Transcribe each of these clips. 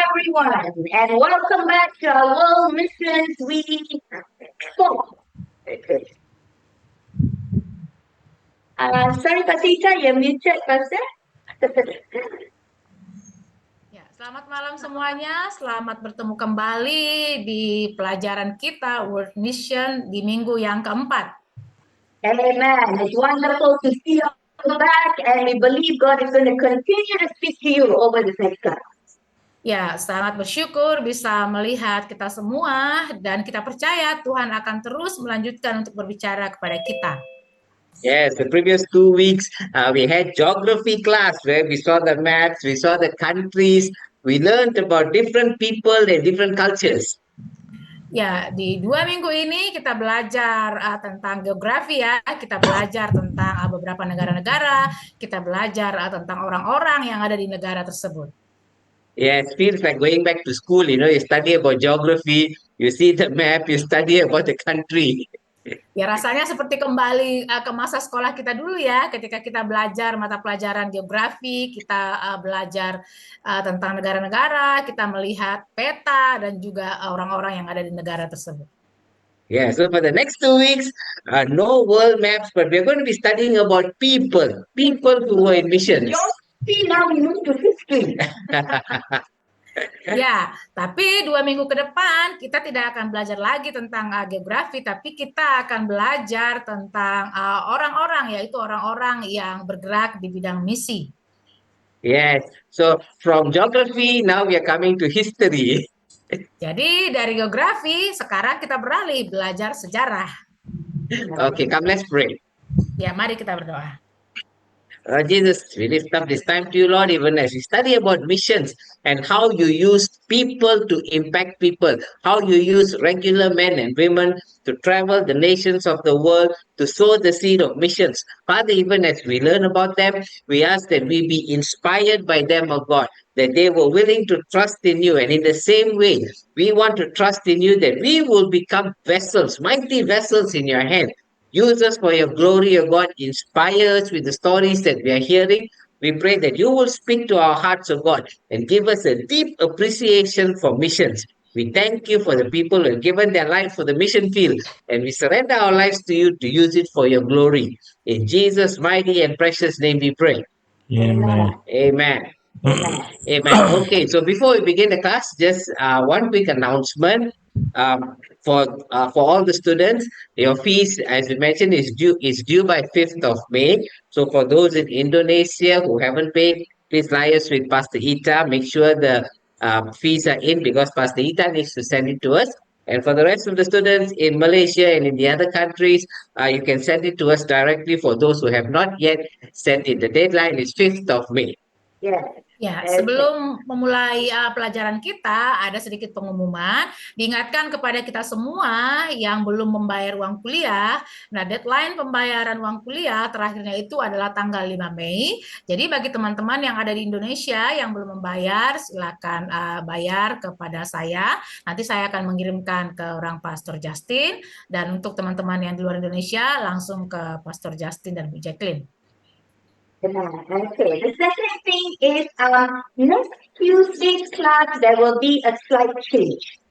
everyone, and welcome back to our World Missions Week 4. Sorry, Pasita, you're muted, Pastor. Ya, selamat malam semuanya. Selamat bertemu kembali di pelajaran kita World Mission di minggu yang keempat. Amen. It's wonderful to see you back, and we believe God is going to continue to speak to you over this next class. Ya, sangat bersyukur bisa melihat kita semua dan kita percaya Tuhan akan terus melanjutkan untuk berbicara kepada kita. Yes, the previous 2 weeks we had geography class where we saw the maps, we saw the countries, we learned about different people and different cultures. Ya, di 2 minggu ini kita belajar tentang geografi ya, kita belajar tentang beberapa negara-negara, kita belajar tentang orang-orang yang ada di negara tersebut. Yes, feels like going back to school, you study about geography, you see the map, you study about the country. Ya, rasanya seperti kembali ke masa sekolah kita dulu ya, ketika kita belajar mata pelajaran geografi, kita belajar tentang negara-negara, kita melihat peta dan juga orang-orang yang ada di negara tersebut. Yeah, so for the next 2 weeks, no world maps, but we're going to be studying about people who were in missions. See, now we move to history. Ya, tapi 2 minggu ke depan kita tidak akan belajar lagi tentang geografi, tapi kita akan belajar tentang orang-orang, yaitu orang-orang yang bergerak di bidang misi. Yes, so from geography, now we are coming to history. Jadi dari geografi, sekarang kita beralih belajar sejarah. Okay, come let's pray. Ya, mari kita berdoa. Jesus, we lift up this time to you, Lord, even as we study about missions and how you use people to impact people, how you use regular men and women to travel the nations of the world to sow the seed of missions. Father, even as we learn about them, we ask that we be inspired by them, O God, that they were willing to trust in you. And in the same way, we want to trust in you that we will become vessels, mighty vessels in your hand. Use us for your glory, O God. Inspire us with the stories that we are hearing. We pray that you will speak to our hearts, O God, and give us a deep appreciation for missions. We thank you for the people who have given their life for the mission field, and we surrender our lives to you to use it for your glory. In Jesus' mighty and precious name we pray. Amen. Amen. Amen. Okay, so before we begin the class, just one quick announcement. For all the students, your fees, as we mentioned, is due by 5th of May. So for those in Indonesia who haven't paid, please liaise with Pastor Ita. Make sure the fees are in because Pastor Ita needs to send it to us. And for the rest of the students in Malaysia and in the other countries, you can send it to us directly. For those who have not yet sent it, the deadline is 5th of May. Yes. Ya, sebelum memulai pelajaran kita, ada sedikit pengumuman. Diingatkan kepada kita semua yang belum membayar uang kuliah. Nah, deadline pembayaran uang kuliah terakhirnya itu adalah tanggal 5 Mei. Jadi bagi teman-teman yang ada di Indonesia yang belum membayar, silakan bayar kepada saya. Nanti saya akan mengirimkan ke orang Pastor Justin. Dan untuk teman-teman yang di luar Indonesia, langsung ke Pastor Justin dan Bu Jacqueline. Okay, the second thing is next Tuesday's class, there will be a slight change.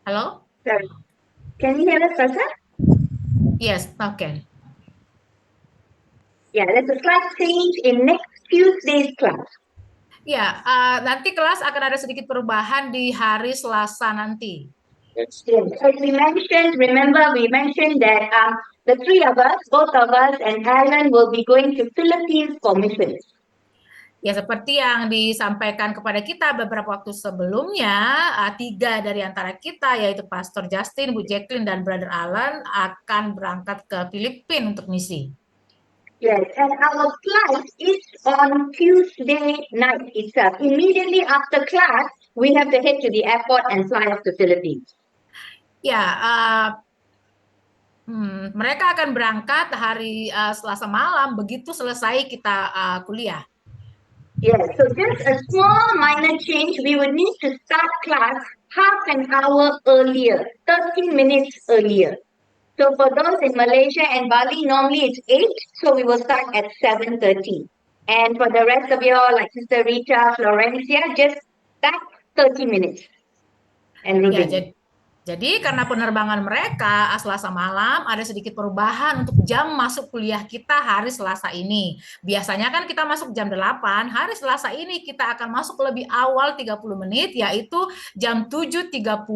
Hello? Sorry. Can you hear us, Pastor? Yes, okay. Yeah, there's a slight change in next Tuesday's class. Ya, nanti kelas akan ada sedikit perubahan di hari Selasa nanti. Yes. As we mentioned, remember we mentioned that the three of us, both of us and Alan will be going to Philippines for missions. Ya, seperti yang disampaikan kepada kita beberapa waktu sebelumnya, 3 dari antara kita, yaitu Pastor Justin, Bu Jacqueline, dan Brother Alan akan berangkat ke Filipina untuk misi. Yes, and our flight is on Tuesday night itself. Immediately after class, we have to head to the airport and fly off to Philippines. Ya, mereka akan berangkat hari Selasa malam, begitu selesai kita kuliah. Yes, so just a small minor change, we would need to start class half an hour earlier, 30 minutes earlier. So for those in Malaysia and Bali, normally it's 8, so we will start at 7:30. And for the rest of your, like Sister Rita, Florencia, just that 30 minutes. And Ya, Ruben. jadi karena penerbangan mereka Selasa malam ada sedikit perubahan untuk jam masuk kuliah kita hari Selasa ini. Biasanya kan kita masuk jam 8, hari Selasa ini kita akan masuk lebih awal 30 menit yaitu jam 7.30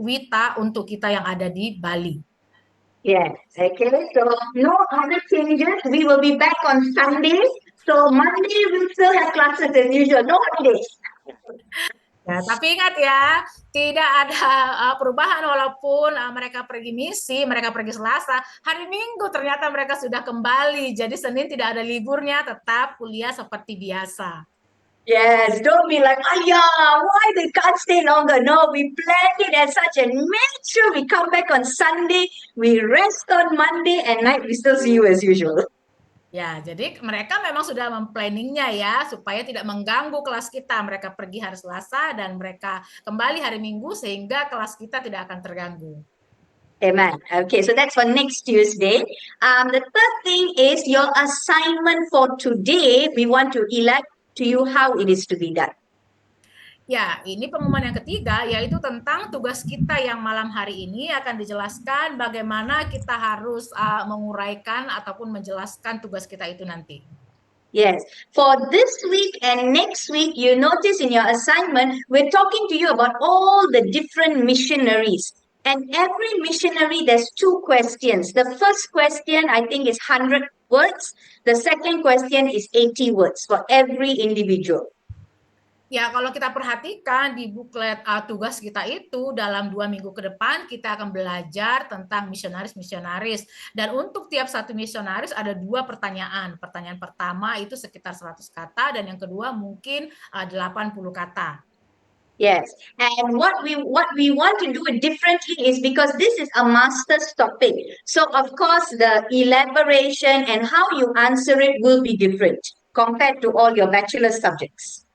WITA untuk kita yang ada di Bali. Yes, okay, so no other changes. We will be back on Sunday. So Monday we still have classes as usual, no holidays. Ya, tapi ingat ya, tidak ada perubahan walaupun mereka pergi misi, mereka pergi Selasa. Hari Minggu ternyata mereka sudah kembali. Jadi Senin tidak ada liburnya, tetap kuliah seperti biasa. Yes, don't be like, why they can't stay longer? No, we planned it as such and make sure we come back on Sunday, we rest on Monday and night we still see you as usual. Ya, jadi mereka memang sudah memplanningnya ya, supaya tidak mengganggu kelas kita. Mereka pergi hari Selasa dan mereka kembali hari Minggu sehingga kelas kita tidak akan terganggu. Amen. Okay, so that's for next Tuesday. The third thing is your assignment for today. We want to elect to you how it is to be done. Ya, ini pengumuman yang ketiga, yaitu tentang tugas kita yang malam hari ini akan dijelaskan bagaimana kita harus menguraikan ataupun menjelaskan tugas kita itu nanti. Yes, for this week and next week, you notice in your assignment, we're talking to you about all the different missionaries. And every missionary, there's two questions. The first question, I think, is 100 words. The second question is 80 words for every individual. Ya, kalau kita perhatikan di buklet tugas kita itu dalam 2 minggu ke depan kita akan belajar tentang misionaris-misionaris. Dan untuk tiap satu misionaris ada 2 pertanyaan. Pertanyaan pertama itu sekitar 100 kata dan yang kedua mungkin 80 kata. Yes, and what we want to do it differently is because this is a master's topic. So of course the elaboration and how you answer it will be different compared to all your bachelor subjects.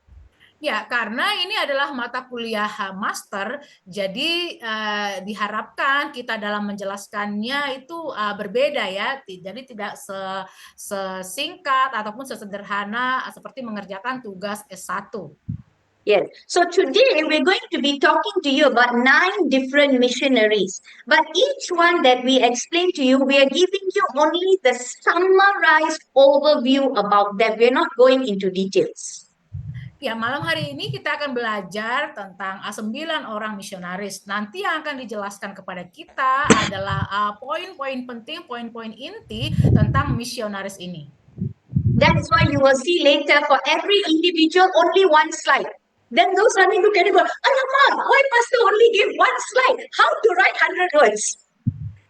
Ya, karena ini adalah mata kuliah master, jadi diharapkan kita dalam menjelaskannya itu berbeda ya, jadi tidak sesingkat ataupun sesederhana seperti mengerjakan tugas S1. Yes, so today we're going to be talking to you about 9 different missionaries. But each one that we explain to you, we are giving you only the summarized overview about them. We're not going into details. Ya, malam hari ini kita akan belajar tentang 9 orang misionaris. Nanti yang akan dijelaskan kepada kita adalah poin-poin penting, poin-poin inti tentang misionaris ini. That is why you will see later for every individual only 1 slide. Then those running look at it go, alamak, why pastor only give 1 slide? How to write 100 words?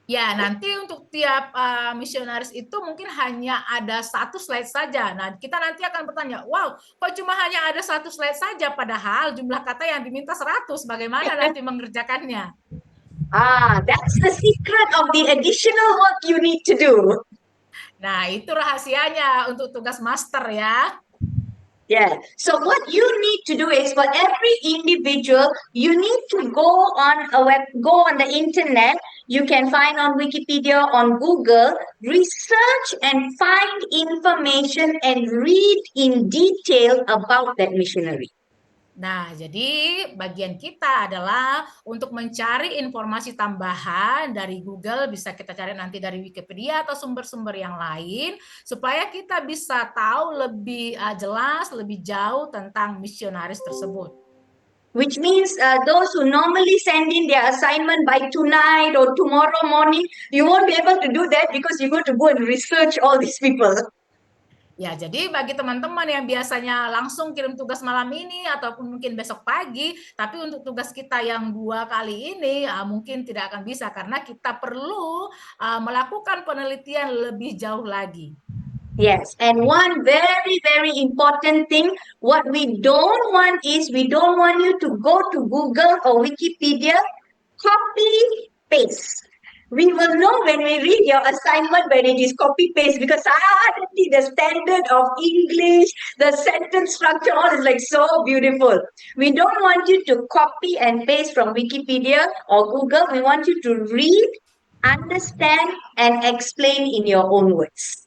Ya, nanti untuk tiap misionaris itu mungkin hanya ada 1 slide saja. Nah, kita nanti akan bertanya, wow, kok cuma hanya ada 1 slide saja, padahal jumlah kata yang diminta 100, bagaimana nanti mengerjakannya? That's the secret of the additional work you need to do. Nah, itu rahasianya untuk tugas master ya. Yeah. So what you need to do is for every individual, you need to go on the internet. You can find on Wikipedia, on Google, research and find information and read in detail about that missionary. Nah, jadi bagian kita adalah untuk mencari informasi tambahan dari Google, bisa kita cari nanti dari Wikipedia atau sumber-sumber yang lain, supaya kita bisa tahu lebih jelas, lebih jauh tentang misionaris tersebut. Which means those who normally send in their assignment by tonight or tomorrow morning, you won't be able to do that because you got to go and research all these people. Ya, jadi bagi teman-teman yang biasanya langsung kirim tugas malam ini ataupun mungkin besok pagi, tapi untuk tugas kita yang 2 kali ini mungkin tidak akan bisa karena kita perlu melakukan penelitian lebih jauh lagi. Yes, and one very, very important thing, what we don't want is we don't want you to go to Google or Wikipedia, copy, paste. We will know when we read your assignment when it is copy-paste because the standard of English, the sentence structure, all is like so beautiful. We don't want you to copy and paste from Wikipedia or Google. We want you to read, understand, and explain in your own words.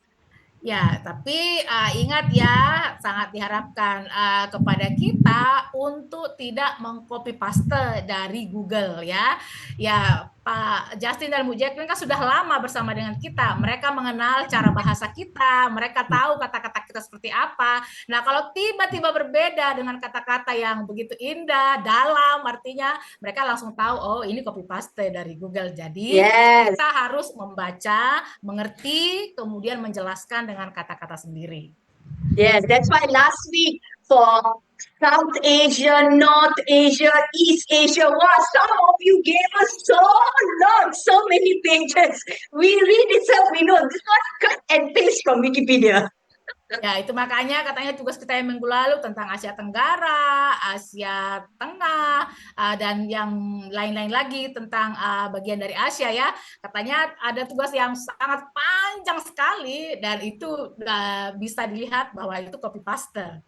Ya, tapi ingat ya, sangat diharapkan kepada kita untuk tidak mengcopy paste dari Google ya. Ya, Pak Justin dan Bu Jacqueline kan sudah lama bersama dengan kita. Mereka mengenal cara bahasa kita, mereka tahu kata-kata kita seperti apa. Nah, kalau tiba-tiba berbeda dengan kata-kata yang begitu indah, dalam, artinya mereka langsung tahu, oh ini copy paste dari Google. Jadi, Yes. kita harus membaca, mengerti, kemudian menjelaskan dengan kata-kata sendiri. Yes, that's why last week for South Asia, North Asia, East Asia, wow, some of you gave us so long, so many pages. We read itself, we know this was cut and paste from Wikipedia. Ya, itu makanya katanya tugas kita yang minggu lalu tentang Asia Tenggara, Asia Tengah, dan yang lain-lain lagi tentang bagian dari Asia ya. Katanya ada tugas yang sangat panjang sekali dan itu bisa dilihat bahwa itu copy paste.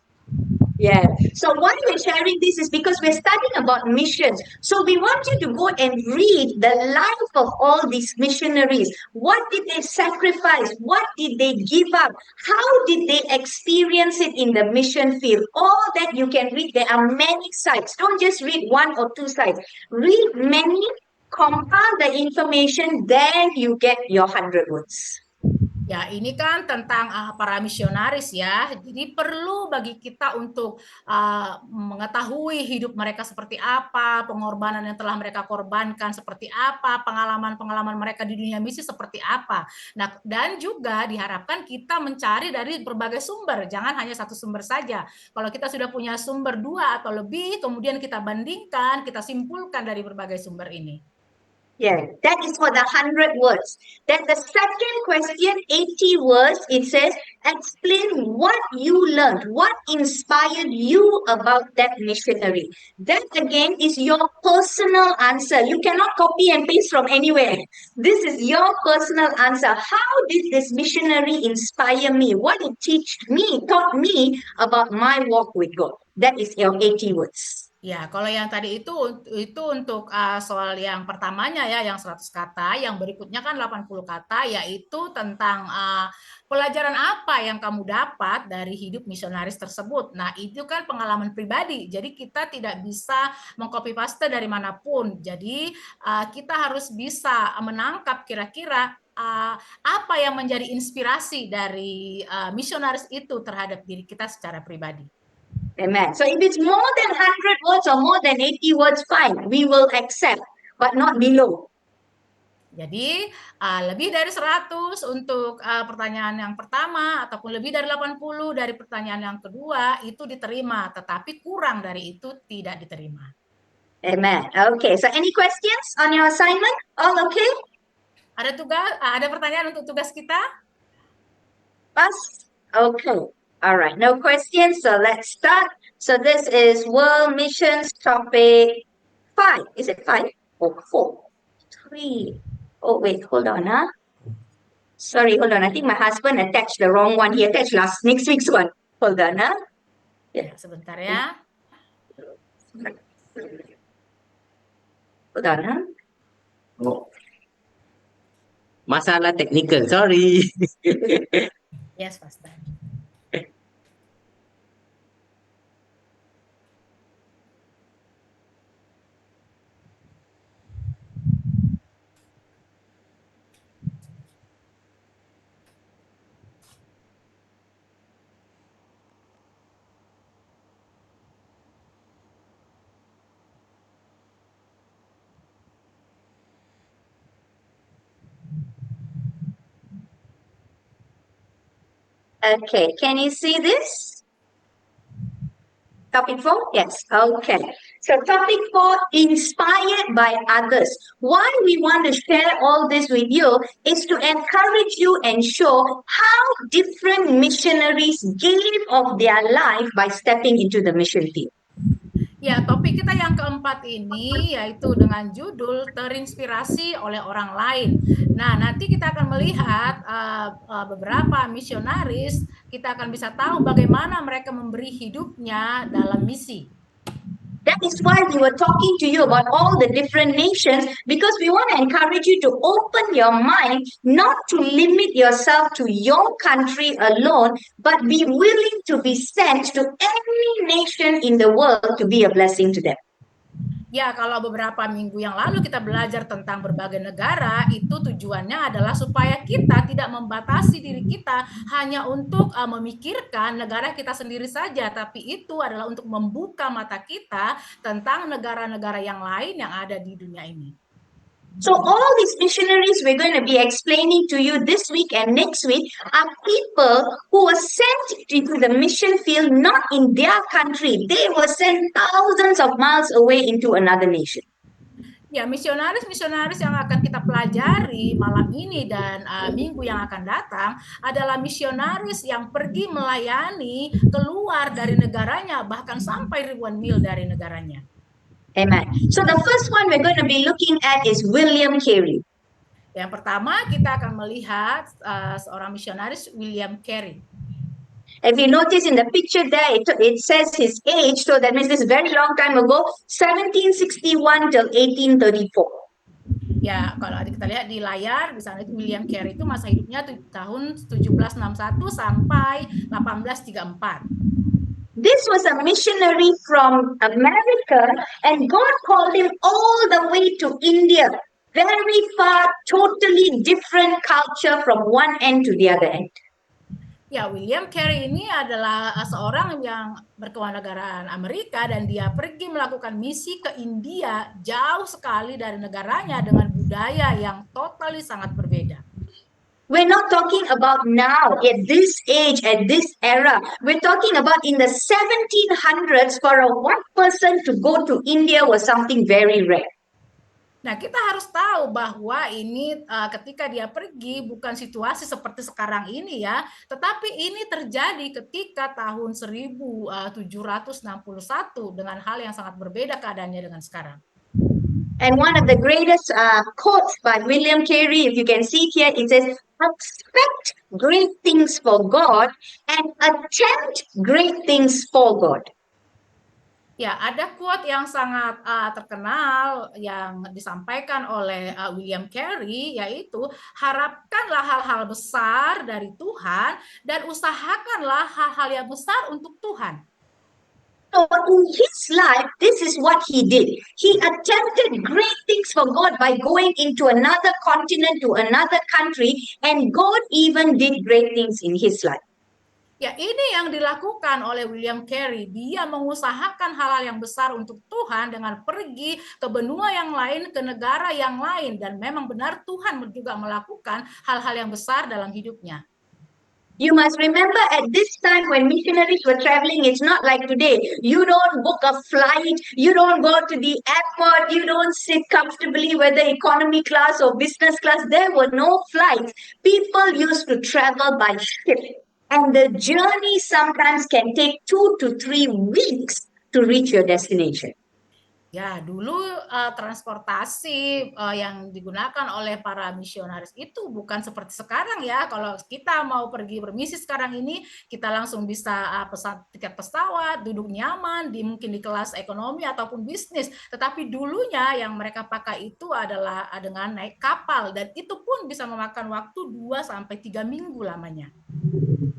Yeah. So why we're sharing this is because we're studying about missions. So we want you to go and read the life of all these missionaries. What did they sacrifice? What did they give up? How did they experience it in the mission field? All that you can read. There are many sites. Don't just read one or two sites. Read many, compile the information, then you get your 100 words. Ya, ini kan tentang para misionaris ya. Jadi perlu bagi kita untuk mengetahui hidup mereka seperti apa, pengorbanan yang telah mereka korbankan seperti apa, pengalaman-pengalaman mereka di dunia misi seperti apa. Nah, dan juga diharapkan kita mencari dari berbagai sumber, jangan hanya satu sumber saja. Kalau kita sudah punya sumber 2 atau lebih, kemudian kita bandingkan, kita simpulkan dari berbagai sumber ini. Yeah, that is for the 100 words. Then the second question, 80 words, it says, explain what you learned, what inspired you about that missionary. That again is your personal answer. You cannot copy and paste from anywhere. This is your personal answer. How did this missionary inspire me? What it taught me about my walk with God. That is your 80 words. Ya, kalau yang tadi itu untuk soal yang pertamanya ya, yang 100 kata, yang berikutnya kan 80 kata, yaitu tentang pelajaran apa yang kamu dapat dari hidup misionaris tersebut. Nah, itu kan pengalaman pribadi, jadi kita tidak bisa mengcopy paste dari manapun. Jadi, kita harus bisa menangkap kira-kira apa yang menjadi inspirasi dari misionaris itu terhadap diri kita secara pribadi. Amen. So if it's more than 100 words or more than 80 words, fine. We will accept, but not below. Jadi lebih dari 100 untuk pertanyaan yang pertama ataupun lebih dari 80 dari pertanyaan yang kedua itu diterima, tetapi kurang dari itu tidak diterima. Amen. Okay, so any questions on your assignment? All okay? Ada pertanyaan untuk tugas kita? Us? Okay. All right, no questions, so let's start. So this is World Missions topic 5. Is it 5 or 4? 3. Oh, wait, hold on, huh? Sorry, hold on. I think my husband attached the wrong one. He attached next week's one. Hold on, huh? Ya, sebentar ya. Hold on, huh? Oh. Masalah technical, sorry. Yes, Pastor. Okay, can you see this? Topic 4? Yes, okay. So topic 4, inspired by others. Why we want to share all this with you is to encourage you and show how different missionaries gave of their life by stepping into the mission field. Ya, topik kita yang keempat ini yaitu dengan judul terinspirasi oleh orang lain. Nah, nanti kita akan melihat beberapa misionaris, kita akan bisa tahu bagaimana mereka memberi hidupnya dalam misi. That is why we were talking to you about all the different nations, because we want to encourage you to open your mind, not to limit yourself to your country alone, but be willing to be sent to any nation in the world to be a blessing to them. Ya, kalau beberapa minggu yang lalu kita belajar tentang berbagai negara, itu tujuannya adalah supaya kita tidak membatasi diri kita hanya untuk memikirkan negara kita sendiri saja, tapi itu adalah untuk membuka mata kita tentang negara-negara yang lain yang ada di dunia ini. So all these missionaries we're going to be explaining to you this week and next week are people who were sent into the mission field not in their country. They were sent thousands of miles away into another nation. Ya, misionaris-misionaris yang akan kita pelajari malam ini dan minggu yang akan datang adalah misionaris yang pergi melayani keluar dari negaranya, bahkan sampai ribuan mil dari negaranya. Amen. So the first one we're going to be looking at is William Carey. Yang pertama kita akan melihat seorang misionaris, William Carey. If you notice in the picture there, it says his age, so that means this very long time ago, 1761 till 1834. Ya, kalau kita lihat di layar, di sana itu William Carey itu masa hidupnya tahun 1761 sampai 1834. This was a missionary from America, and God called him all the way to India. Very far, totally different culture from one end to the other end. Ya, William Carey ini adalah seorang yang berkewarganegaraan Amerika dan dia pergi melakukan misi ke India jauh sekali dari negaranya dengan budaya yang totally sangat berbeda. We're not talking about now, at this age, at this era. We're talking about in the 1700s, for a one person to go to India was something very rare. Nah, kita harus tahu bahwa ini ketika dia pergi bukan situasi seperti sekarang ini ya, tetapi ini terjadi ketika tahun 1761 dengan hal yang sangat berbeda keadaannya dengan sekarang. And one of the greatest quotes by William Carey, if you can see here, it says, expect great things for God and attempt great things for God. Ya, ada quote yang sangat terkenal yang disampaikan oleh William Carey, yaitu harapkanlah hal-hal besar dari Tuhan dan usahakanlah hal-hal yang besar untuk Tuhan. So in his life, this is what he did. He attempted great things for God by going into another continent, to another country, and God even did great things in his life. Ya, ini yang dilakukan oleh William Carey. Dia mengusahakan hal-hal yang besar untuk Tuhan dengan pergi ke benua yang lain, ke negara yang lain. Dan memang benar Tuhan juga melakukan hal-hal yang besar dalam hidupnya. You must remember at this time when missionaries were traveling, it's not like today. You don't book a flight, you don't go to the airport, you don't sit comfortably, whether economy class or business class. There were no flights. People used to travel by ship. And the journey sometimes can take 2 to 3 weeks to reach your destination. Ya, dulu transportasi yang digunakan oleh para misionaris itu bukan seperti sekarang ya. Kalau kita mau pergi bermisi sekarang ini, kita langsung bisa pesan tiket pesawat, duduk nyaman, mungkin di kelas ekonomi ataupun bisnis. Tetapi dulunya yang mereka pakai itu adalah dengan naik kapal, dan itu pun bisa memakan waktu 2-3 minggu lamanya.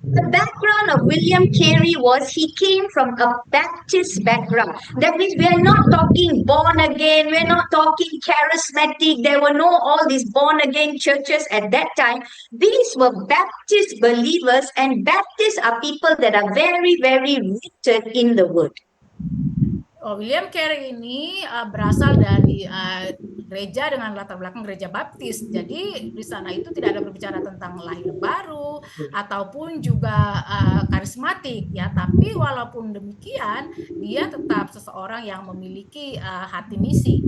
The background of William Carey was he came from a Baptist background. That means we are not talking born again, we're not talking charismatic. There were no all these born again churches at that time. These were Baptist believers, and Baptists are people that are very, very rooted in the word. William Carey ini berasal dari gereja dengan latar belakang gereja Baptis. Jadi di sana itu tidak ada berbicara tentang lahir baru ataupun juga karismatik ya. Tapi walaupun demikian, dia tetap seseorang yang memiliki hati misi.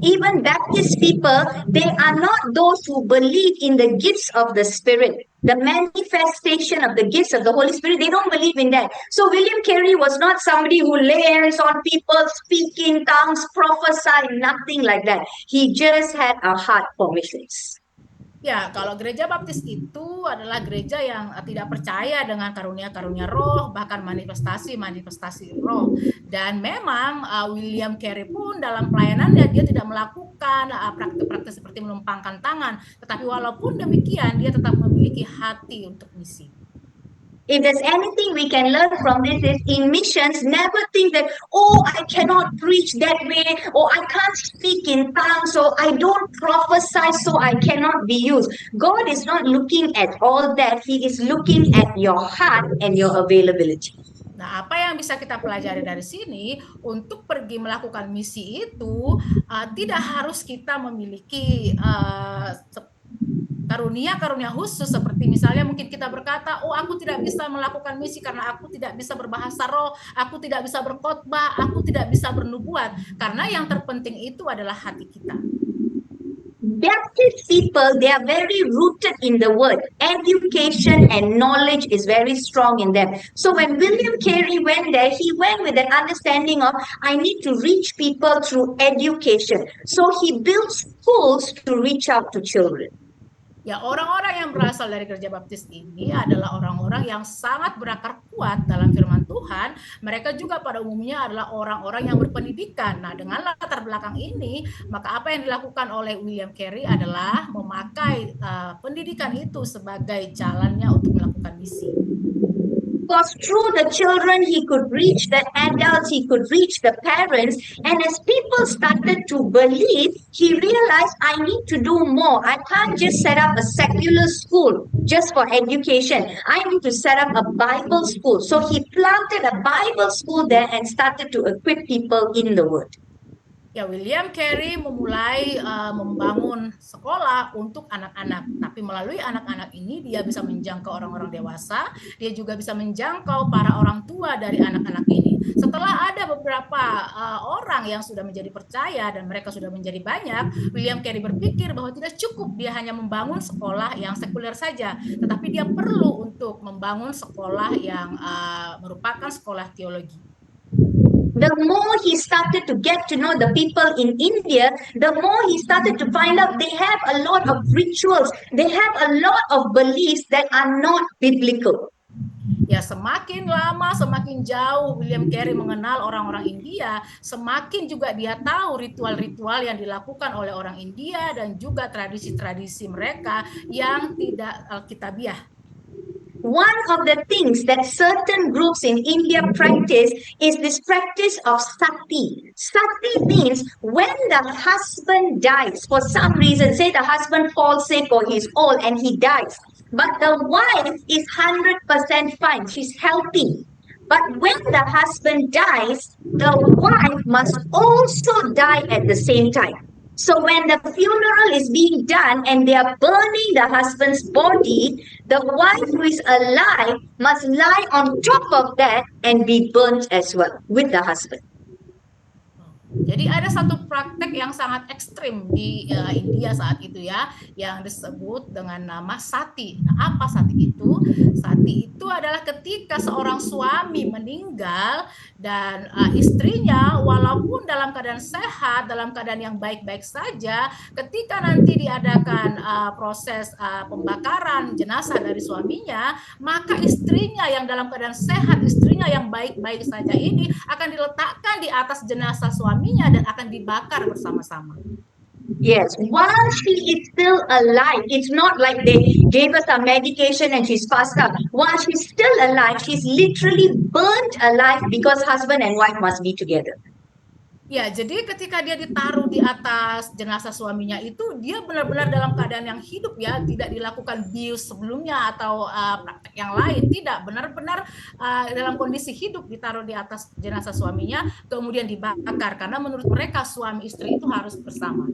Even Baptist people, they are not those who believe in the gifts of the Spirit, the manifestation of the gifts of the Holy Spirit. They don't believe in that. So William Carey was not somebody who lay hands on people, speak in tongues, prophesy, nothing like that. He just had a heart for missions. Ya, kalau gereja baptis itu adalah gereja yang tidak percaya dengan karunia-karunia roh, bahkan manifestasi-manifestasi roh. Dan memang William Carey pun dalam pelayanannya dia tidak melakukan praktik-praktik seperti menumpangkan tangan. Tetapi walaupun demikian, dia tetap memiliki hati untuk misi. If there's anything we can learn from this is in missions, never think that, oh, I cannot preach that way, or I can't speak in tongues, so I don't prophesy, so I cannot be used. God is not looking at all that. He is looking at your heart and your availability. Nah, apa yang bisa kita pelajari dari sini untuk pergi melakukan misi itu tidak harus kita memiliki karunia-karunia khusus seperti misalnya mungkin kita berkata, oh aku tidak bisa melakukan misi karena aku tidak bisa berbahasa roh, aku tidak bisa berkhotbah, aku tidak bisa bernubuat. Karena yang terpenting itu adalah hati kita. Baptist people, they are very rooted in the word. Education and knowledge is very strong in them. So when William Carey went there, he went with an understanding of, I need to reach people through education. So he built schools to reach out to children. Ya, orang-orang yang berasal dari gereja baptis ini adalah orang-orang yang sangat berakar kuat dalam firman Tuhan. Mereka juga pada umumnya adalah orang-orang yang berpendidikan. Nah, dengan latar belakang ini, maka apa yang dilakukan oleh William Carey adalah memakai pendidikan itu sebagai jalannya untuk melakukan misi. Because through the children, he could reach the adults, he could reach the parents. And as people started to believe, he realized, I need to do more. I can't just set up a secular school just for education. I need to set up a Bible school. So he planted a Bible school there and started to equip people in the word. Ya, William Carey memulai membangun sekolah untuk anak-anak. Tapi melalui anak-anak ini dia bisa menjangkau orang-orang dewasa, dia juga bisa menjangkau para orang tua dari anak-anak ini. Setelah ada beberapa orang yang sudah menjadi percaya dan mereka sudah menjadi banyak, William Carey berpikir bahwa tidak cukup dia hanya membangun sekolah yang sekuler saja, tetapi dia perlu untuk membangun sekolah yang merupakan sekolah teologi. The more he started to get to know the people in India, the more he started to find out they have a lot of rituals, they have a lot of beliefs that are not biblical. Ya, semakin lama, semakin jauh William Carey mengenal orang-orang India, semakin juga dia tahu ritual-ritual yang dilakukan oleh orang India dan juga tradisi-tradisi mereka yang tidak alkitabiah. One of the things that certain groups in India practice is this practice of sati. Sati means when the husband dies, for some reason, say the husband falls sick or he's old and he dies, but the wife is 100% fine, she's healthy. But when the husband dies, the wife must also die at the same time. So when the funeral is being done and they are burning the husband's body, the wife who is alive must lie on top of that and be burnt as well with the husband. Jadi ada satu praktek yang sangat ekstrim di India saat itu ya, yang disebut dengan nama sati. Nah, apa sati itu? Sati itu adalah ketika seorang suami meninggal dan istrinya walaupun dalam keadaan sehat, dalam keadaan yang baik-baik saja, ketika nanti diadakan proses pembakaran jenazah dari suaminya, maka istrinya yang dalam keadaan sehat, istrinya yang baik-baik saja ini akan diletakkan di atas jenazah suaminya dan akan dibakar bersama-sama. Yes, while she is still alive, it's not like they gave us a medication and she's passed out. While she's still alive, she's literally burnt alive because husband and wife must be together. Ya, jadi ketika dia ditaruh di atas jenazah suaminya itu, dia benar-benar dalam keadaan yang hidup ya, tidak dilakukan bius sebelumnya atau praktek yang lain, tidak, benar-benar dalam kondisi hidup ditaruh di atas jenazah suaminya, kemudian dibakar, karena menurut mereka suami istri itu harus bersama.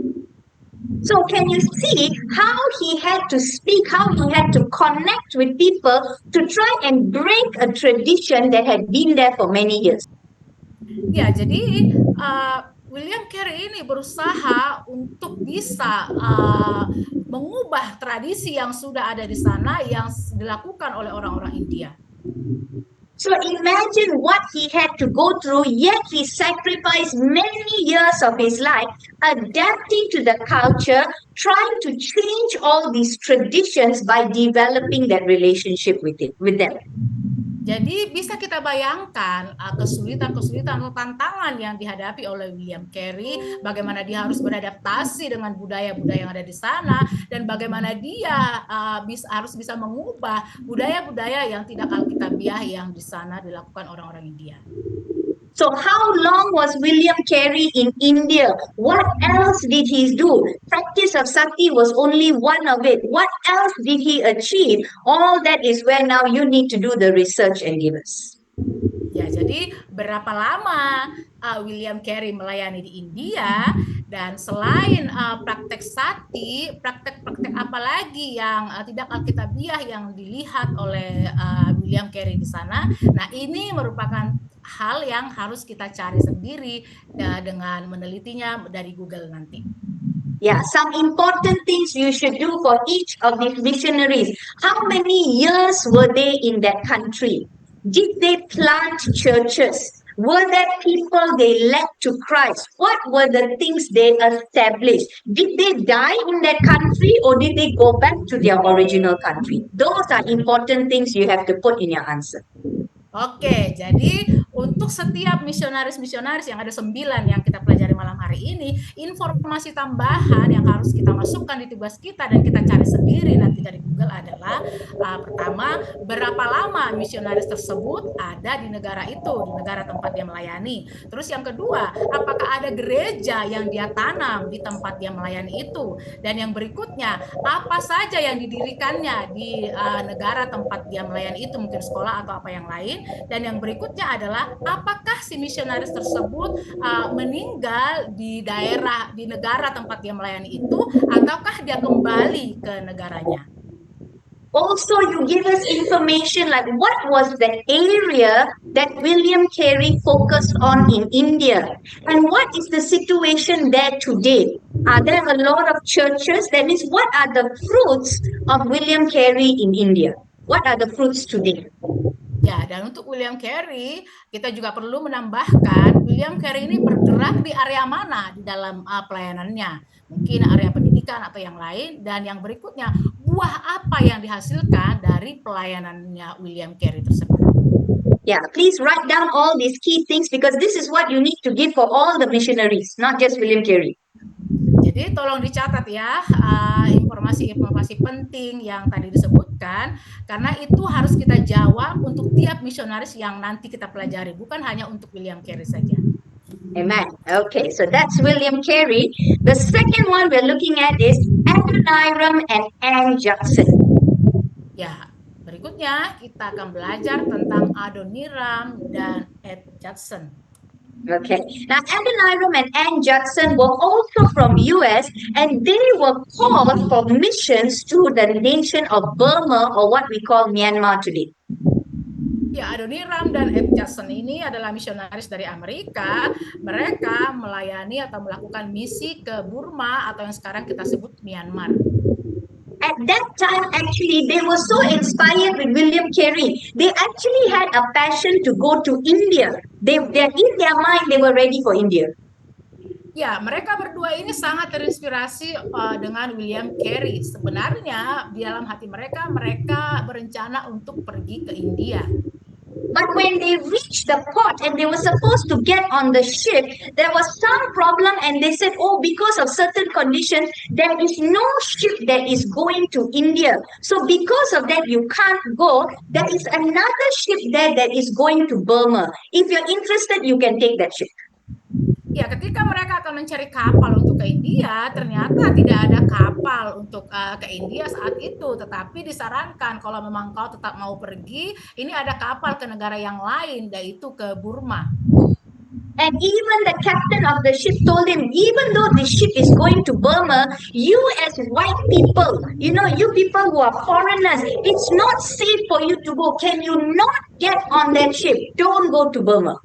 So can you see how he had to speak, how he had to connect with people to try and break a tradition that had been there for many years? Ya, jadi William Carey ini berusaha untuk bisa mengubah tradisi yang sudah ada di sana yang dilakukan oleh orang-orang India. So imagine what he had to go through, yet he sacrificed many years of his life adapting to the culture, trying to change all these traditions by developing that relationship with them. Jadi bisa kita bayangkan kesulitan-kesulitan atau tantangan yang dihadapi oleh William Carey, bagaimana dia harus beradaptasi dengan budaya-budaya yang ada di sana, dan bagaimana dia harus bisa mengubah budaya-budaya yang tidak alkitabiah yang di sana dilakukan orang-orang India. So how long was William Carey in India? What else did he do? Practice of sati was only one of it. What else did he achieve? All that is where now you need to do the research and give us. Ya, jadi berapa lama William Carey melayani di India, dan selain praktek sati, praktek-praktek apa lagi yang tidak alkitabiah yang dilihat oleh William Carey di sana. Nah, ini merupakan hal yang harus kita cari sendiri dengan menelitinya dari Google nanti. Yeah, some important things you should do for each of these missionaries. How many years were they in that country? Did they plant churches? Were there people they led to Christ? What were the things they established? Did they die in that country or did they go back to their original country? Those are important things you have to put in your answer. Oke, jadi untuk setiap misionaris-misionaris yang ada 9 yang kita pelajari malam hari ini, informasi tambahan yang harus kita masukkan di tugas kita dan kita cari sendiri nanti dari Google adalah pertama, berapa lama misionaris tersebut ada di negara itu, di negara tempat dia melayani. Terus yang kedua, apakah ada gereja yang dia tanam di tempat dia melayani itu? Dan yang berikutnya, apa saja yang didirikannya di negara tempat dia melayani itu, mungkin sekolah atau apa yang lain. Dan yang berikutnya adalah apakah si misionaris tersebut meninggal di negara tempat dia melayani itu, ataukah dia kembali ke negaranya. Also, you give us information like what was the area that William Carey focused on in India, and what is the situation there today? Are there a lot of churches? That is, what are the fruits of William Carey in India? What are the fruits today? Ya, dan untuk William Carey, kita juga perlu menambahkan William Carey ini bergerak di area mana di dalam pelayanannya. Mungkin area pendidikan atau yang lain. Dan yang berikutnya, buah apa yang dihasilkan dari pelayanannya William Carey tersebut. Yeah, please write down all these key things because this is what you need to give for all the missionaries, not just William Carey. Jadi tolong dicatat ya informasi-informasi penting yang tadi disebutkan, karena itu harus kita jawab untuk tiap misionaris yang nanti kita pelajari, bukan hanya untuk William Carey saja. Amen. Okay, so that's William Carey. The second one we're looking at is Adoniram and Ann Judson. Ya, berikutnya kita akan belajar tentang Adoniram dan Ed Judson. Okay. Now, Adoniram and Ann Judson were also from US, and they were called for missions to the nation of Burma, or what we call Myanmar today. Ya, Adoniram dan Ed Judson ini adalah misionaris dari Amerika. Mereka melayani atau melakukan misi ke Burma atau yang sekarang kita sebut Myanmar. At that time, actually, they were so inspired with William Carey. They actually had a passion to go to India. They're in their mind, they were ready for India. Ya, mereka berdua ini sangat terinspirasi dengan William Carey. Sebenarnya di dalam hati mereka berencana untuk pergi ke India. But when they reached the port and they were supposed to get on the ship, there was some problem and they said, oh, because of certain conditions, there is no ship that is going to India. So because of that, you can't go. There is another ship there that is going to Burma. If you're interested, you can take that ship. Ya, ketika mereka akan mencari kapal untuk ke India, ternyata tidak ada kapal untuk ke India saat itu. Tetapi disarankan kalau memang kau tetap mau pergi, ini ada kapal ke negara yang lain, yaitu ke Burma. And even the captain of the ship told him, even though the ship is going to Burma, you as white people, you people who are foreigners, it's not safe for you to go. Can you not get on that ship? Don't go to Burma.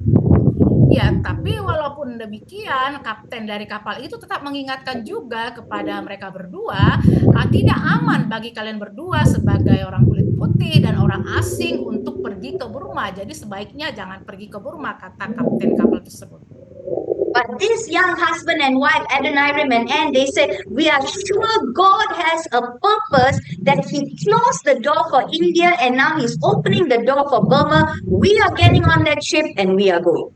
Ya, tapi walaupun demikian, kapten dari kapal itu tetap mengingatkan juga kepada mereka berdua, tidak aman bagi kalian berdua sebagai orang kulit putih dan orang asing untuk pergi ke Burma. Jadi sebaiknya jangan pergi ke Burma, kata kapten kapal tersebut. But this young husband and wife, Adoniram and Anne, they said, we are sure God has a purpose that He closed the door for India and now He's opening the door for Burma. We are getting on that ship and we are going.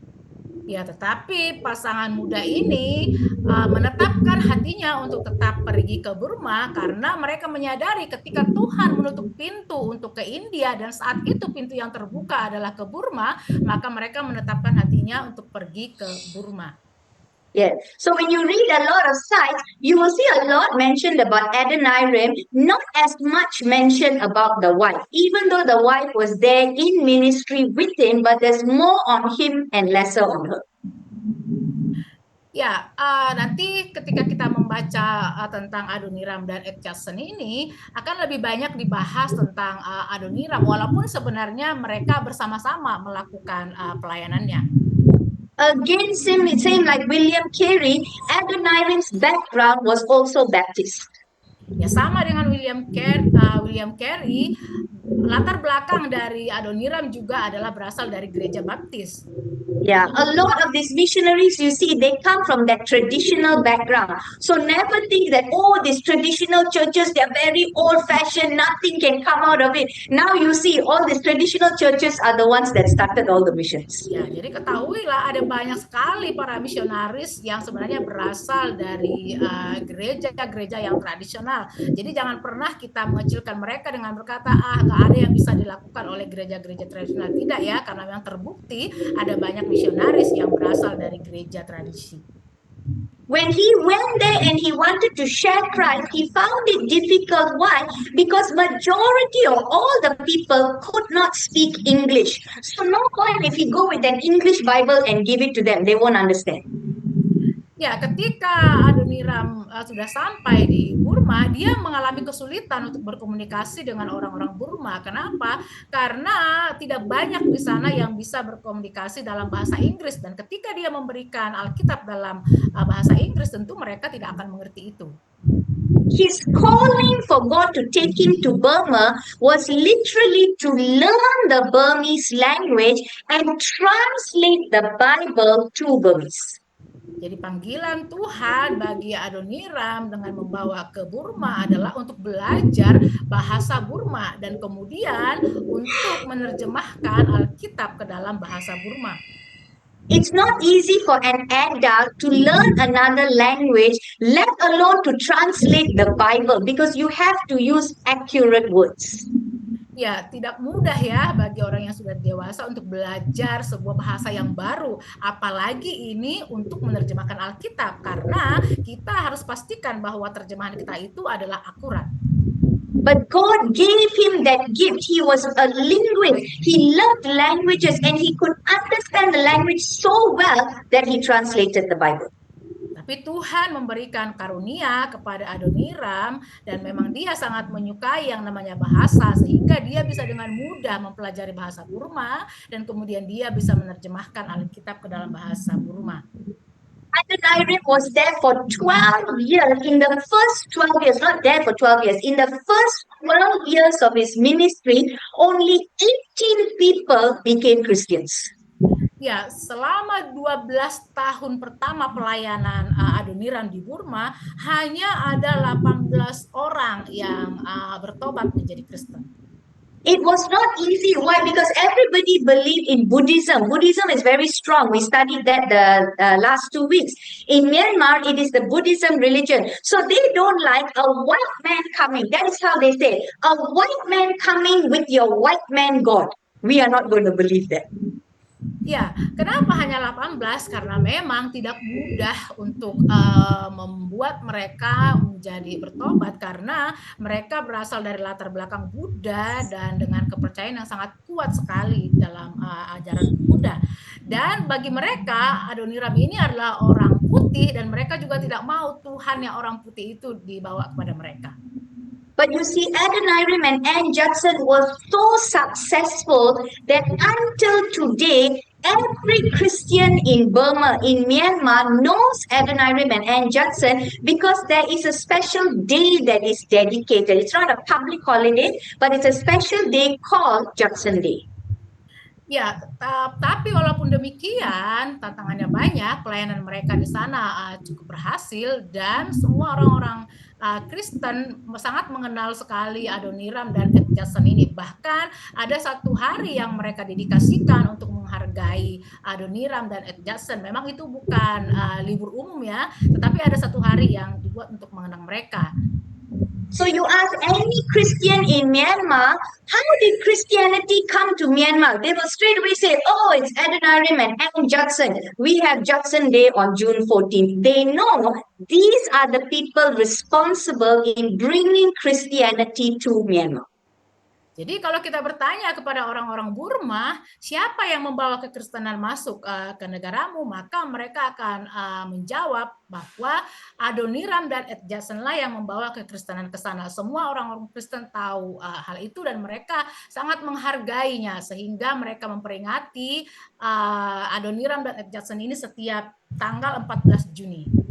Ya, tetapi pasangan muda ini menetapkan hatinya untuk tetap pergi ke Burma karena mereka menyadari ketika Tuhan menutup pintu untuk ke India dan saat itu pintu yang terbuka adalah ke Burma, maka mereka menetapkan hatinya untuk pergi ke Burma. Yes. So when you read a lot of sites, you will see a lot mentioned about Adoniram, not as much mentioned about the wife. Even though the wife was there in ministry with him, but there's more on him and lesser on her. Ya, nanti ketika kita membaca tentang Adoniram dan Ed Judson ini akan lebih banyak dibahas tentang Adoniram, walaupun sebenarnya mereka bersama-sama melakukan pelayanannya. Again, same like William Carey, Adoniram's background was also Baptist. Ya, sama dengan William Carey, latar belakang dari Adoniram juga adalah berasal dari gereja Baptis. Yeah, a lot of these missionaries, you see, they come from that traditional background. So never think that, oh, these traditional churches, they're very old-fashioned, nothing can come out of it. Now you see, all these traditional churches are the ones that started all the missions. Ya, jadi ketahuilah ada banyak sekali para misionaris yang sebenarnya berasal dari gereja-gereja yang tradisional. Jadi jangan pernah kita mengecilkan mereka dengan berkata, nggak ada yang bisa dilakukan oleh gereja-gereja tradisional. Tidak ya, karena memang terbukti ada banyak misionaris yang berasal dari gereja tradisi. When he went there and he wanted to share Christ, he found it difficult. Why? Because majority of all the people could not speak English. So no point if he go with an English Bible and give it to them. They won't understand. Ya, ketika Adoniram sudah sampai di Burma, dia mengalami kesulitan untuk berkomunikasi dengan orang-orang Burma. Kenapa? Karena tidak banyak di sana yang bisa berkomunikasi dalam bahasa Inggris. Dan ketika dia memberikan Alkitab dalam bahasa Inggris, tentu mereka tidak akan mengerti itu. His calling for God to take him to Burma was literally to learn the Burmese language and translate the Bible to Burmese. Jadi panggilan Tuhan bagi Adoniram dengan membawa ke Burma adalah untuk belajar bahasa Burma dan kemudian untuk menerjemahkan Alkitab ke dalam bahasa Burma. It's not easy for an adult to learn another language, let alone to translate the Bible, because you have to use accurate words. Ya, tidak mudah ya bagi orang yang sudah dewasa untuk belajar sebuah bahasa yang baru, apalagi ini untuk menerjemahkan Alkitab, karena kita harus pastikan bahwa terjemahan kita itu adalah akurat. But God gave him that gift. He was a linguist. He loved languages and he could understand the language so well that he translated the Bible. Tapi Tuhan memberikan karunia kepada Adoniram dan memang dia sangat menyukai yang namanya bahasa sehingga dia bisa dengan mudah mempelajari bahasa Burma dan kemudian dia bisa menerjemahkan Alkitab ke dalam bahasa Burma. Adoniram was there for 12 years. In the first 12 years, not there for 12 years, in the first 12 years of his ministry, only 18 people became Christians. Ya, selama 12 tahun pertama pelayanan Adoniram di Burma, hanya ada 18 orang yang bertobat menjadi Kristen. It was not easy. Why? Because everybody believed in Buddhism. Buddhism is very strong. We studied that the last 2 weeks. In Myanmar, it is the Buddhism religion. So they don't like a white man coming. That is how they say, a white man coming with your white man God. We are not going to believe that. Ya, kenapa hanya 18? Karena memang tidak mudah untuk membuat mereka menjadi bertobat karena mereka berasal dari latar belakang Buddha dan dengan kepercayaan yang sangat kuat sekali dalam ajaran Buddha. Dan bagi mereka, Adoniram ini adalah orang putih dan mereka juga tidak mau Tuhan yang orang putih itu dibawa kepada mereka. But you see, Adoniram and Anne Judson was so successful that until today, every Christian in Burma, in Myanmar, knows Adoniram and Ann Judson because there is a special day that is dedicated. It's not a public holiday, but it's a special day called Judson Day. Ya, tapi walaupun demikian, tantangannya banyak, pelayanan mereka di sana cukup berhasil dan semua orang-orang Kristen sangat mengenal sekali Adoniram dan Ed Judson ini. Bahkan ada satu hari yang mereka dedikasikan untuk menghargai Adoniram dan Ed Judson. Memang itu bukan libur umum ya, tetapi ada satu hari yang dibuat untuk mengenang mereka. So you ask any Christian in Myanmar, how did Christianity come to Myanmar? They will straight away say, oh, it's Adoniram and Ann Judson. We have Judson Day on June 14th. They know these are the people responsible in bringing Christianity to Myanmar. Jadi kalau kita bertanya kepada orang-orang Burma, siapa yang membawa kekristenan masuk ke negaramu, maka mereka akan menjawab bahwa Adoniram dan Ed Judson lah yang membawa kekristenan ke sana. Semua orang-orang Kristen tahu hal itu dan mereka sangat menghargainya sehingga mereka memperingati Adoniram dan Ed Judson ini setiap tanggal 14 Juni.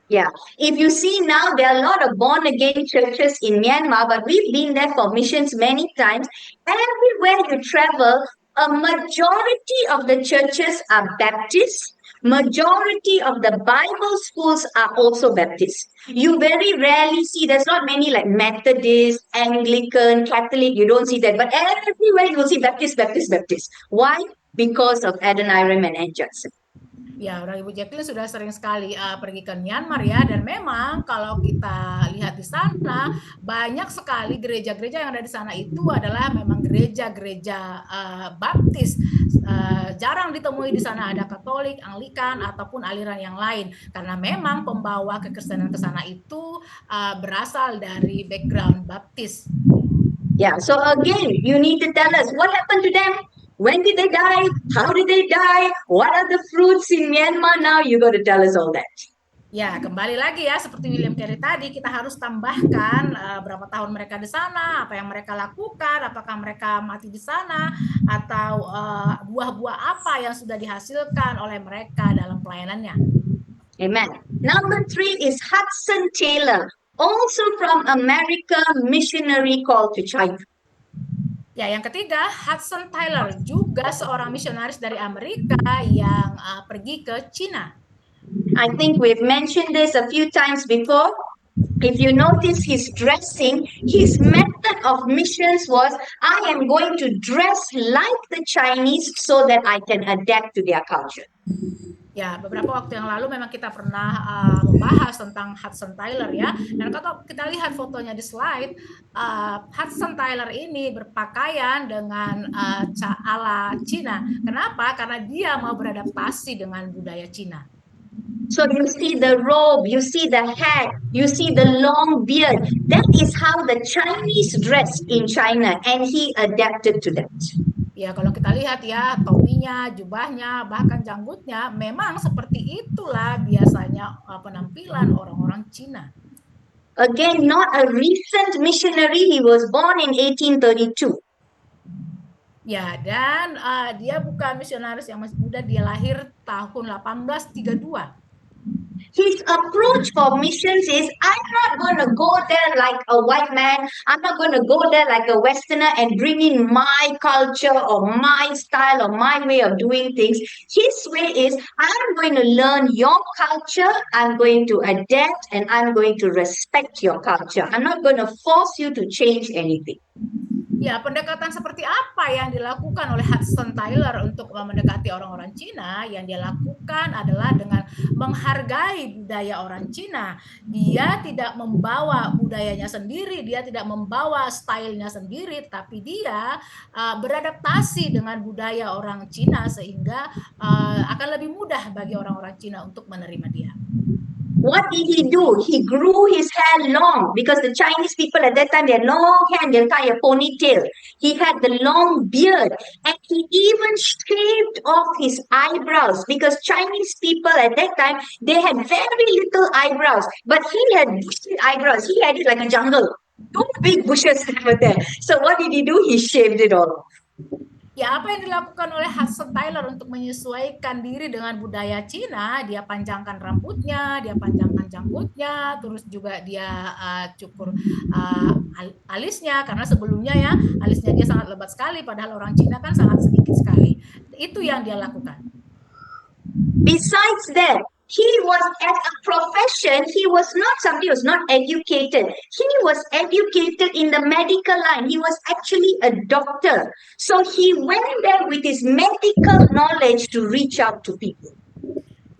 Yeah, if you see now, there are a lot of born-again churches in Myanmar, but we've been there for missions many times. Everywhere you travel, a majority of the churches are Baptist. Majority of the Bible schools are also Baptist. You very rarely see, there's not many like Methodist, Anglican, Catholic, you don't see that. But everywhere you will see Baptist, Baptist, Baptist. Why? Because of Adoniram and Ann Judson. Ya, orang Ibu Jacqueline sudah sering sekali pergi ke Myanmar ya, dan memang kalau kita lihat di sana banyak sekali gereja-gereja yang ada di sana itu adalah memang gereja-gereja Baptis. Jarang ditemui di sana ada Katolik, Anglikan ataupun aliran yang lain karena memang pembawa kekristenan ke sana itu berasal dari background Baptis. Yeah, so again, you need to tell us what happened to them. When did they die? How did they die? What are the fruits in Myanmar now? You got to tell us all that. Ya, kembali lagi ya, seperti William Carey tadi, kita harus tambahkan berapa tahun mereka di sana, apa yang mereka lakukan, apakah mereka mati di sana, atau buah-buah apa yang sudah dihasilkan oleh mereka dalam pelayanannya. Amen. Number 3 is Hudson Taylor, also from America, missionary called to China. Ya, yang ketiga, Hudson Taylor, juga seorang misionaris dari Amerika yang pergi ke Cina. I think we've mentioned this a few times before. If you notice his dressing, his method of missions was, I am going to dress like the Chinese so that I can adapt to their culture. Ya, beberapa waktu yang lalu memang kita pernah membahas tentang Hudson Taylor ya. Dan kalau kita lihat fotonya di slide, Hudson Taylor ini berpakaian dengan ala Cina. Kenapa? Karena dia mau beradaptasi dengan budaya Cina. So you see the robe, you see the hat, you see the long beard. That is how the Chinese dressed in China, and he adapted to that. Ya, kalau kita lihat ya, topinya, jubahnya, bahkan janggutnya, memang seperti itulah biasanya penampilan orang-orang Cina. Again, not a recent missionary. He was born in 1832. Ya, dan dia bukan misionaris yang masih muda, dia lahir tahun 1832. His approach for missions is, I'm not going to go there like a white man. I'm not going to go there like a Westerner and bring in my culture or my style or my way of doing things. His way is, I'm going to learn your culture. I'm going to adapt and I'm going to respect your culture. I'm not going to force you to change anything. Ya, pendekatan seperti apa yang dilakukan oleh Hudson Taylor untuk mendekati orang-orang Cina? Yang dia lakukan adalah dengan menghargai budaya orang Cina. Dia tidak membawa budayanya sendiri, dia tidak membawa stylenya sendiri, tapi dia beradaptasi dengan budaya orang Cina sehingga akan lebih mudah bagi orang-orang Cina untuk menerima dia. What did he do? He grew his hair long because the Chinese people at that time, they had long hair and they'll tie a ponytail. He had the long beard and he even shaved off his eyebrows because Chinese people at that time, they had very little eyebrows, but he had bushy eyebrows. He had it like a jungle. Two big bushes over there. So what did he do? He shaved it all off. Ya, apa yang dilakukan oleh Hudson Taylor untuk menyesuaikan diri dengan budaya Cina, dia panjangkan rambutnya, dia panjangkan janggutnya, terus juga dia cukur alisnya, karena sebelumnya ya alisnya dia sangat lebat sekali, padahal orang Cina kan sangat sedikit sekali. Itu yang dia lakukan. Besides that, he was as a profession, he was not somebody who was not educated. He was educated in the medical line. He was actually a doctor. So he went there with his medical knowledge to reach out to people.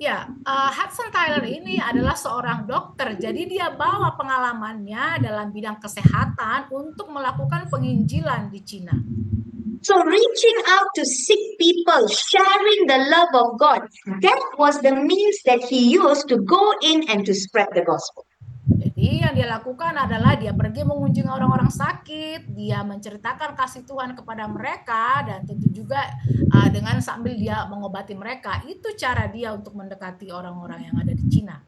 Ya, Hudson Taylor ini adalah seorang dokter, jadi dia bawa pengalamannya dalam bidang kesehatan untuk melakukan penginjilan di Cina. So reaching out to sick people, sharing the love of God, that was the means that he used to go in and to spread the gospel. Jadi yang dia lakukan adalah dia pergi mengunjungi orang-orang sakit, dia menceritakan kasih Tuhan kepada mereka, dan tentu juga dengan sambil dia mengobati mereka. Itu cara dia untuk mendekati orang-orang yang ada di Cina.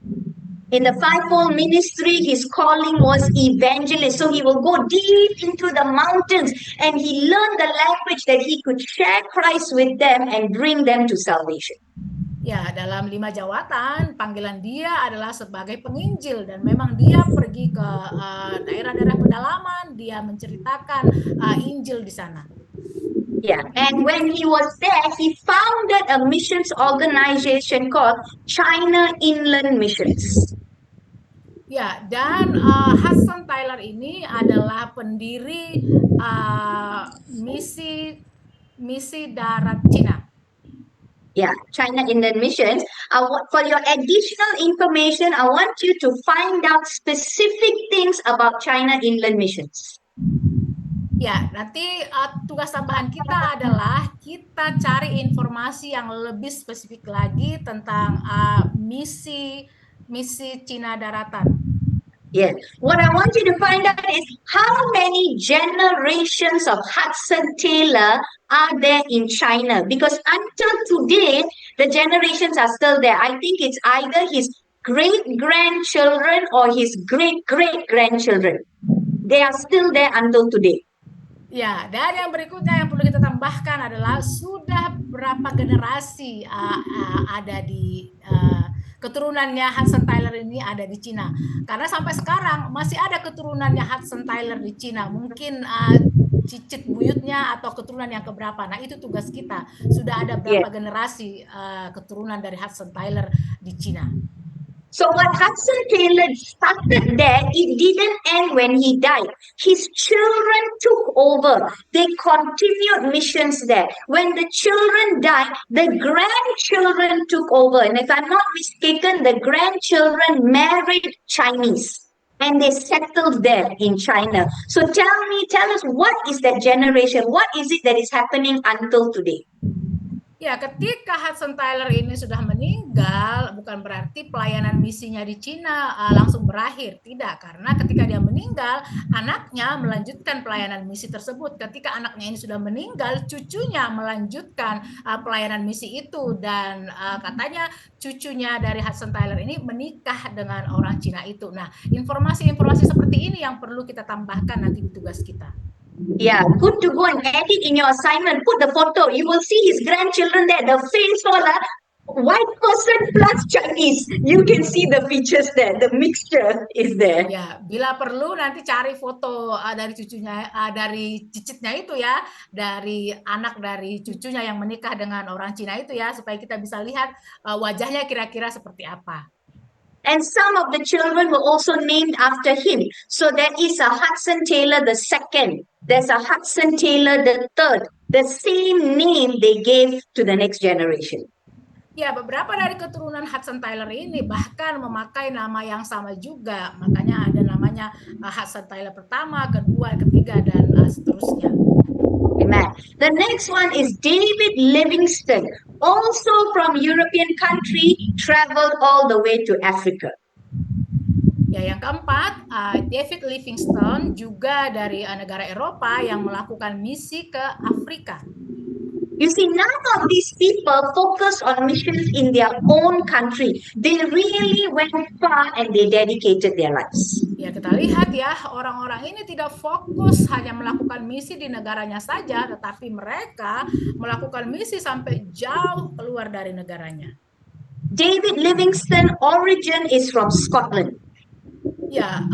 In the fivefold ministry, his calling was evangelist. So he will go deep into the mountains and he learned the language that he could share Christ with them and bring them to salvation. Ya, dalam 5 jawatan, panggilan dia adalah sebagai penginjil, dan memang dia pergi ke daerah-daerah pedalaman, dia menceritakan Injil di sana. Yeah, and when he was there, he founded a missions organization called China Inland Missions. Ya, dan Hudson Taylor ini adalah pendiri misi darat Cina. Yeah, China Inland Missions. For your additional information, I want you to find out specific things about China Inland Missions. Ya, nanti tugas tambahan kita adalah kita cari informasi yang lebih spesifik lagi tentang misi Cina daratan. Yes. What I want you to find out is how many generations of Hudson Taylor are there in China? Because until today, the generations are still there. I think it's either his great-grandchildren or his great-great-grandchildren. They are still there until today. Ya, dan yang berikutnya yang perlu kita tambahkan adalah sudah berapa generasi ada di keturunannya Hudson Taylor ini ada di Cina. Karena sampai sekarang masih ada keturunannya Hudson Taylor di Cina. Mungkin cicit buyutnya atau keturunan yang keberapa. Nah, itu tugas kita. Sudah ada berapa generasi keturunan dari Hudson Taylor di Cina. So what Hudson Taylor started there, it didn't end when he died. His children took over. They continued missions there. When the children died, the grandchildren took over. And if I'm not mistaken, the grandchildren married Chinese. And they settled there in China. So tell us, what is that generation? What is it that is happening until today? Ya, ketika Hudson Taylor ini sudah meninggal, bukan berarti pelayanan misinya di Cina langsung berakhir. Tidak, karena ketika dia meninggal, anaknya melanjutkan pelayanan misi tersebut. Ketika anaknya ini sudah meninggal, cucunya melanjutkan pelayanan misi itu. Dan katanya cucunya dari Hudson Taylor ini menikah dengan orang Cina itu. Nah, informasi-informasi seperti ini yang perlu kita tambahkan nanti di tugas kita. Yeah, good to go and edit in your assignment. Put the photo. You will see his grandchildren there. The face all white person plus Chinese. You can see the features there. The mixture is there. Ya, bila perlu nanti cari foto dari cucunya, dari cicitnya itu ya, dari anak dari cucunya yang menikah dengan orang Cina itu ya, supaya kita bisa lihat wajahnya kira-kira seperti apa. And some of the children were also named after him. So there is a Hudson Taylor the second. There's a Hudson Taylor the third. The same name they gave to the next generation. Ya, beberapa dari keturunan Hudson Taylor ini bahkan memakai nama yang sama juga. Makanya ada namanya Hudson Taylor pertama, kedua, ketiga, dan seterusnya. Amen. The next one is David Livingstone, also from European country, traveled all the way to Africa. Ya, yang keempat, David Livingstone juga dari negara Eropa yang melakukan misi ke Afrika. You see, none of these people focused on missions in their own country. They really went far and they dedicated their lives. Ya, kita lihat ya, orang-orang ini tidak fokus hanya melakukan misi di negaranya saja, tetapi mereka melakukan misi sampai jauh keluar dari negaranya. David Livingstone origin is from Scotland. Ya,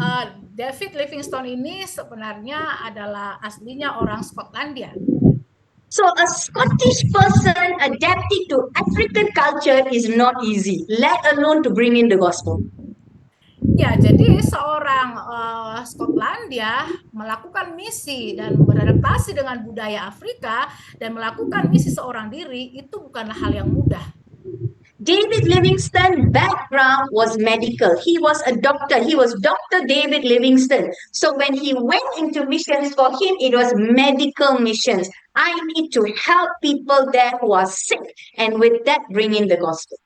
David Livingstone ini sebenarnya adalah aslinya orang Skotlandia. So a Scottish person adapting to African culture is not easy, let alone to bring in the gospel. Ya, jadi seorang Skotlandia melakukan misi dan beradaptasi dengan budaya Afrika dan melakukan misi seorang diri itu bukanlah hal yang mudah. David Livingstone background was medical. He was a doctor. He was Dr. David Livingstone. So when he went into missions, for him it was medical missions. I need to help people there who are sick, and with that bring in the gospel.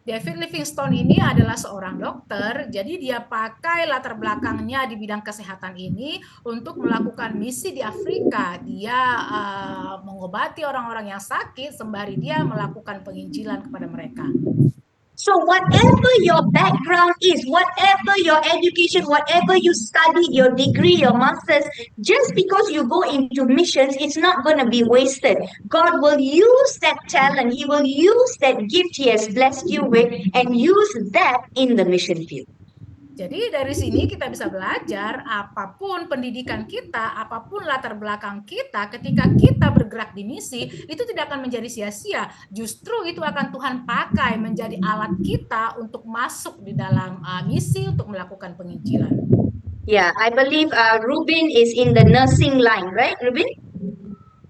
David Livingstone ini adalah seorang dokter, jadi dia pakai latar belakangnya di bidang kesehatan ini untuk melakukan misi di Afrika. Dia mengobati orang-orang yang sakit sembari dia melakukan penginjilan kepada mereka. So whatever your background is, whatever your education, whatever you studied, your degree, your master's, just because you go into missions, it's not going to be wasted. God will use that talent. He will use that gift He has blessed you with and use that in the mission field. Jadi dari sini kita bisa belajar apapun pendidikan kita, apapun latar belakang kita, ketika kita bergerak di misi, itu tidak akan menjadi sia-sia. Justru itu akan Tuhan pakai menjadi alat kita untuk masuk di dalam misi untuk melakukan penginjilan. Yeah, I believe Ruben is in the nursing line, right, Ruben?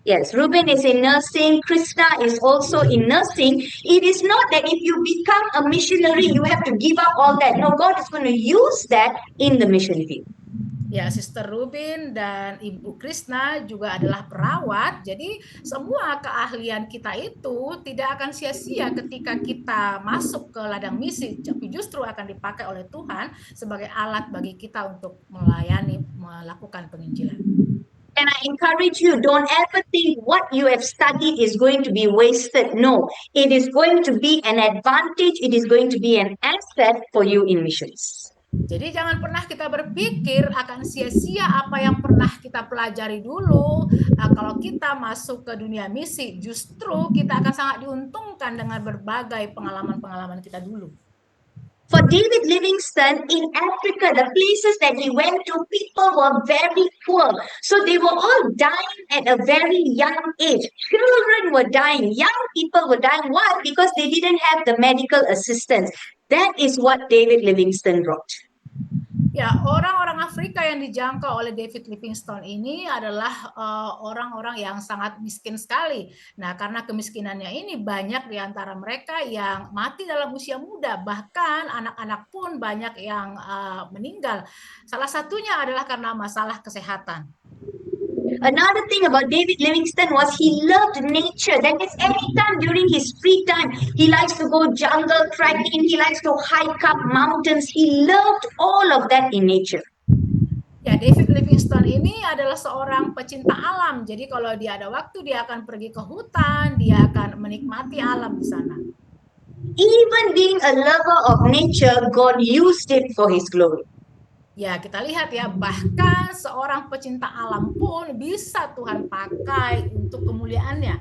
Yes, Ruben is in nursing. Krishna is also in nursing. It is not that if you become a missionary, you have to give up all that. No, God is going to use that in the mission field. Ya, Sister Ruben dan Ibu Krishna juga adalah perawat. Jadi semua keahlian kita itu tidak akan sia-sia ketika kita masuk ke ladang misi, tapi justru akan dipakai oleh Tuhan sebagai alat bagi kita untuk melayani, melakukan penginjilan. And I encourage you, don't ever think what you have studied is going to be wasted. No, it is going to be an advantage. It is going to be an asset for you in missions. Jadi jangan pernah kita berpikir akan sia-sia apa yang pernah kita pelajari dulu. Kalau kita masuk ke dunia misi, justru kita akan sangat diuntungkan dengan berbagai pengalaman-pengalaman kita dulu. For David Livingstone in Africa, the places that he went to, people were very poor. So they were all dying at a very young age. Children were dying. Young people were dying. Why? Because they didn't have the medical assistance. That is what David Livingstone wrote. Ya, orang-orang Afrika yang dijangkau oleh David Livingstone ini adalah orang-orang yang sangat miskin sekali. Nah, karena kemiskinannya ini banyak di antara mereka yang mati dalam usia muda, bahkan anak-anak pun banyak yang meninggal. Salah satunya adalah karena masalah kesehatan. Another thing about David Livingstone was he loved nature. That is, anytime during his free time, he likes to go jungle trekking, he likes to hike up mountains. He loved all of that in nature. Ya, David Livingstone ini adalah seorang pecinta alam. Jadi kalau dia ada waktu, dia akan pergi ke hutan, dia akan menikmati alam di sana. Even being a lover of nature, God used it for His glory. Ya, kita lihat ya, bahkan seorang pecinta alam pun bisa Tuhan pakai untuk kemuliaannya.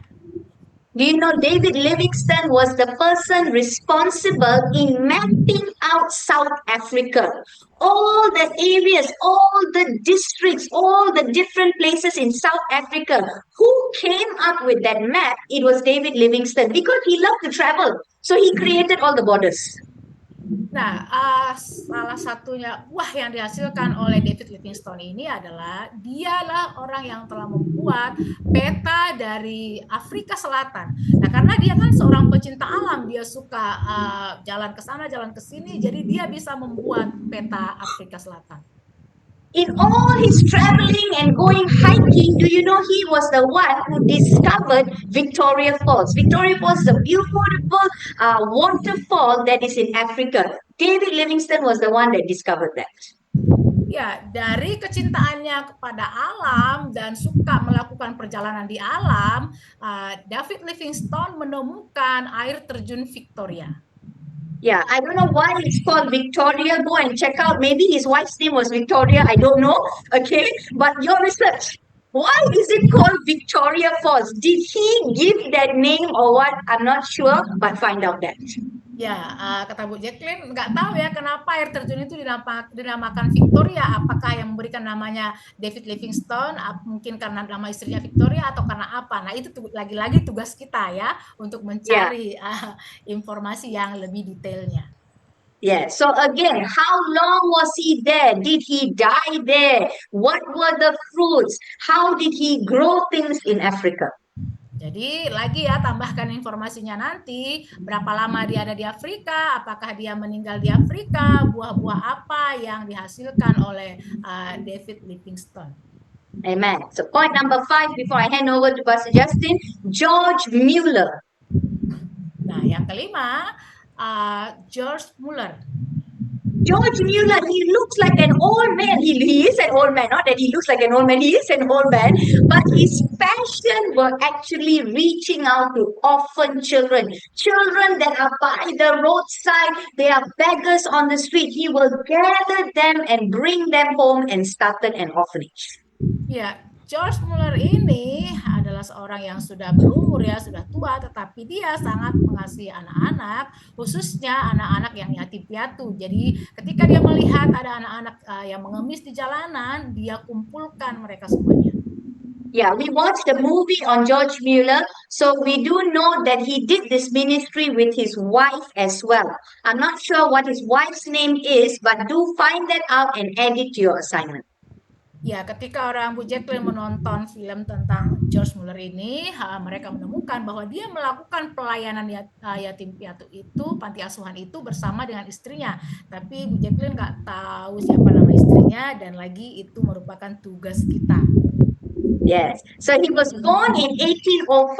Do you know David Livingstone was the person responsible in mapping out South Africa? All the areas, all the districts, all the different places in South Africa. Who came up with that map? It was David Livingstone because he loved to travel. So he created all the borders. Nah, salah satunya yang dihasilkan oleh David Livingstone ini adalah dialah orang yang telah membuat peta dari Afrika Selatan. Nah, karena dia kan seorang pecinta alam, dia suka jalan ke sana, jalan ke sini, jadi dia bisa membuat peta Afrika Selatan. In all his traveling and going hiking, do you know he was the one who discovered Victoria Falls? Victoria Falls is a beautiful waterfall that is in Africa. David Livingstone was the one that discovered that. Ya, dari kecintaannya kepada alam dan suka melakukan perjalanan di alam, David Livingstone menemukan air terjun Victoria. Yeah, I don't know why it's called Victoria. Go and check out. Maybe his wife's name was Victoria. I don't know. Okay, but your research. Why is it called Victoria Falls? Did he give that name or what? I'm not sure, but find out that. Ya, kata Bu Jacqueline, nggak tahu ya kenapa air terjun itu dinamakan Victoria. Apakah yang memberikan namanya David Livingstone, mungkin karena nama istrinya Victoria atau karena apa? Nah, itu lagi-lagi tugas kita ya untuk mencari informasi yang lebih detailnya. Yeah. So again, how long was he there? Did he die there? What were the fruits? How did he grow things in Africa? Jadi lagi ya tambahkan informasinya nanti, berapa lama dia ada di Afrika, apakah dia meninggal di Afrika, buah-buah apa yang dihasilkan oleh David Livingstone. Amen. So point number 5 before I hand over to Pastor Justin, George Mueller. Nah, yang kelima, George Mueller. George Mueller, he looks like an old man. He is an old man. Not that he looks like an old man. He is an old man. But his passion were actually reaching out to orphan children. Children that are by the roadside. They are beggars on the street. He will gather them and bring them home and started an orphanage. Ya, George Mueller ini adalah seorang yang sudah berumur ya, sudah tua, tetapi dia sangat mengasihi anak-anak, khususnya anak-anak yang yatim piatu. Jadi ketika dia melihat ada anak-anak yang mengemis di jalanan, dia kumpulkan mereka semuanya. Yeah, we watched the movie on George Mueller, so we do know that he did this ministry with his wife as well. I'm not sure what his wife's name is, but do find that out and add it to your assignment. Ya, ketika orang Bu Jacqueline menonton film tentang George Mueller ini, mereka menemukan bahwa dia melakukan pelayanan yatim piatu itu, panti asuhan itu bersama dengan istrinya. Tapi Bu Jacqueline nggak tahu siapa nama istrinya, dan lagi itu merupakan tugas kita. Yes, so he was born in 1805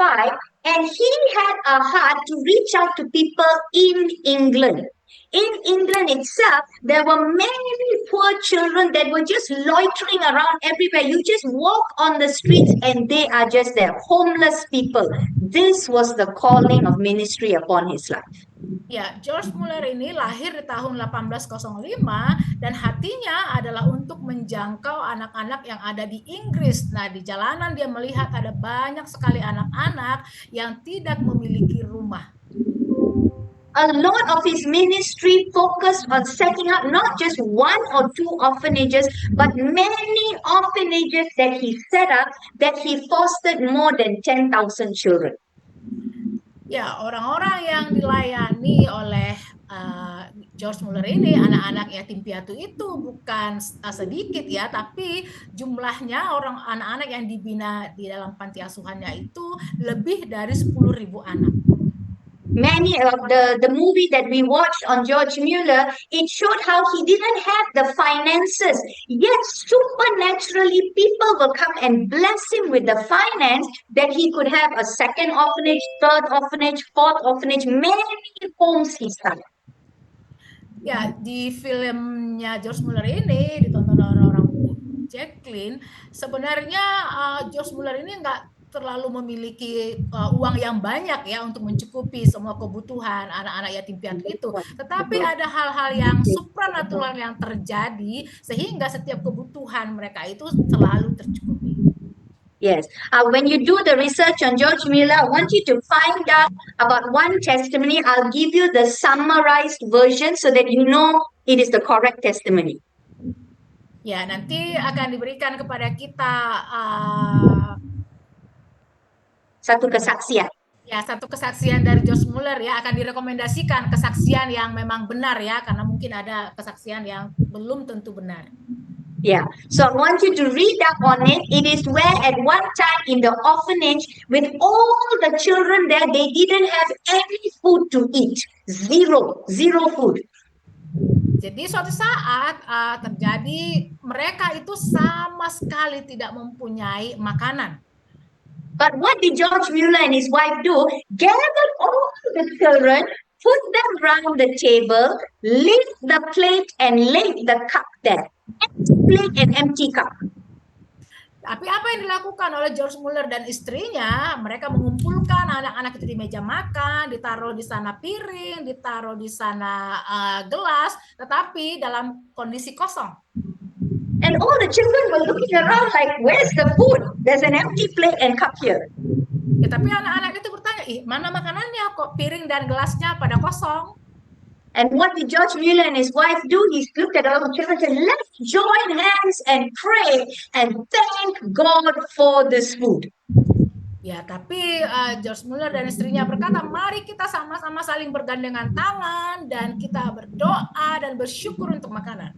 and he had a heart to reach out to people in England. In England itself, there were many poor children that were just loitering around everywhere. You just walk on the streets and they are just there, homeless people. This was the calling of ministry upon his life. Ya, George Mueller ini lahir di tahun 1805 dan hatinya adalah untuk menjangkau anak-anak yang ada di Inggris. Nah, di jalanan dia melihat ada banyak sekali anak-anak yang tidak memiliki rumah. A lot of his ministry focused on setting up not just one or two orphanages, but many orphanages that he set up, that he fostered more than 10,000 children. Ya, orang-orang yang dilayani oleh George Mueller ini, anak-anak yatim piatu itu bukan sedikit ya, tapi jumlahnya anak-anak yang dibina di dalam panti asuhannya itu lebih dari 10.000 anak. Many of the movie that we watched on George Mueller, it showed how he didn't have the finances, yet supernaturally people will come and bless him with the finance that he could have a second orphanage, third orphanage, fourth orphanage, many homes he started. Ya, di filmnya George Mueller ini ditonton orang-orang Jacqueline, sebenarnya George Mueller ini nggak terlalu memiliki uang yang banyak ya untuk mencukupi semua kebutuhan anak-anak yatim piatu itu. Tetapi ada hal-hal yang supranatural yang terjadi sehingga setiap kebutuhan mereka itu selalu tercukupi. Yes. When you do the research on George Mueller, I want you to find out about one testimony. I'll give you the summarized version so that you know it is the correct testimony. Ya, nanti akan diberikan kepada kita satu kesaksian. Ya, satu kesaksian dari George Mueller ya, akan direkomendasikan kesaksian yang memang benar ya, karena mungkin ada kesaksian yang belum tentu benar. Yeah, so I want you to read up on it. It is where at one time in the orphanage, with all the children there, they didn't have any food to eat. Zero food. Jadi suatu saat terjadi mereka itu sama sekali tidak mempunyai makanan. But what did George Mueller and his wife do? Gathered all the children, put them round the table, lift the plate and lay the cup there. Empty plate and empty cup. Tapi apa yang dilakukan oleh George Muller dan istrinya? Mereka mengumpulkan anak-anak itu di meja makan, ditaruh di sana piring, ditaruh di sana gelas, tetapi dalam kondisi kosong. And all the children were looking around like, where's the food? There's an empty plate and cup here. Ya, tapi anak-anak itu bertanya, mana makanannya? Kok piring dan gelasnya pada kosong? And what did George Mueller and his wife do? He looked at all the children and said, let's join hands and pray and thank God for this food. Ya, tapi George Muller dan istrinya berkata, mari kita sama-sama saling bergandengan tangan dan kita berdoa dan bersyukur untuk makanan.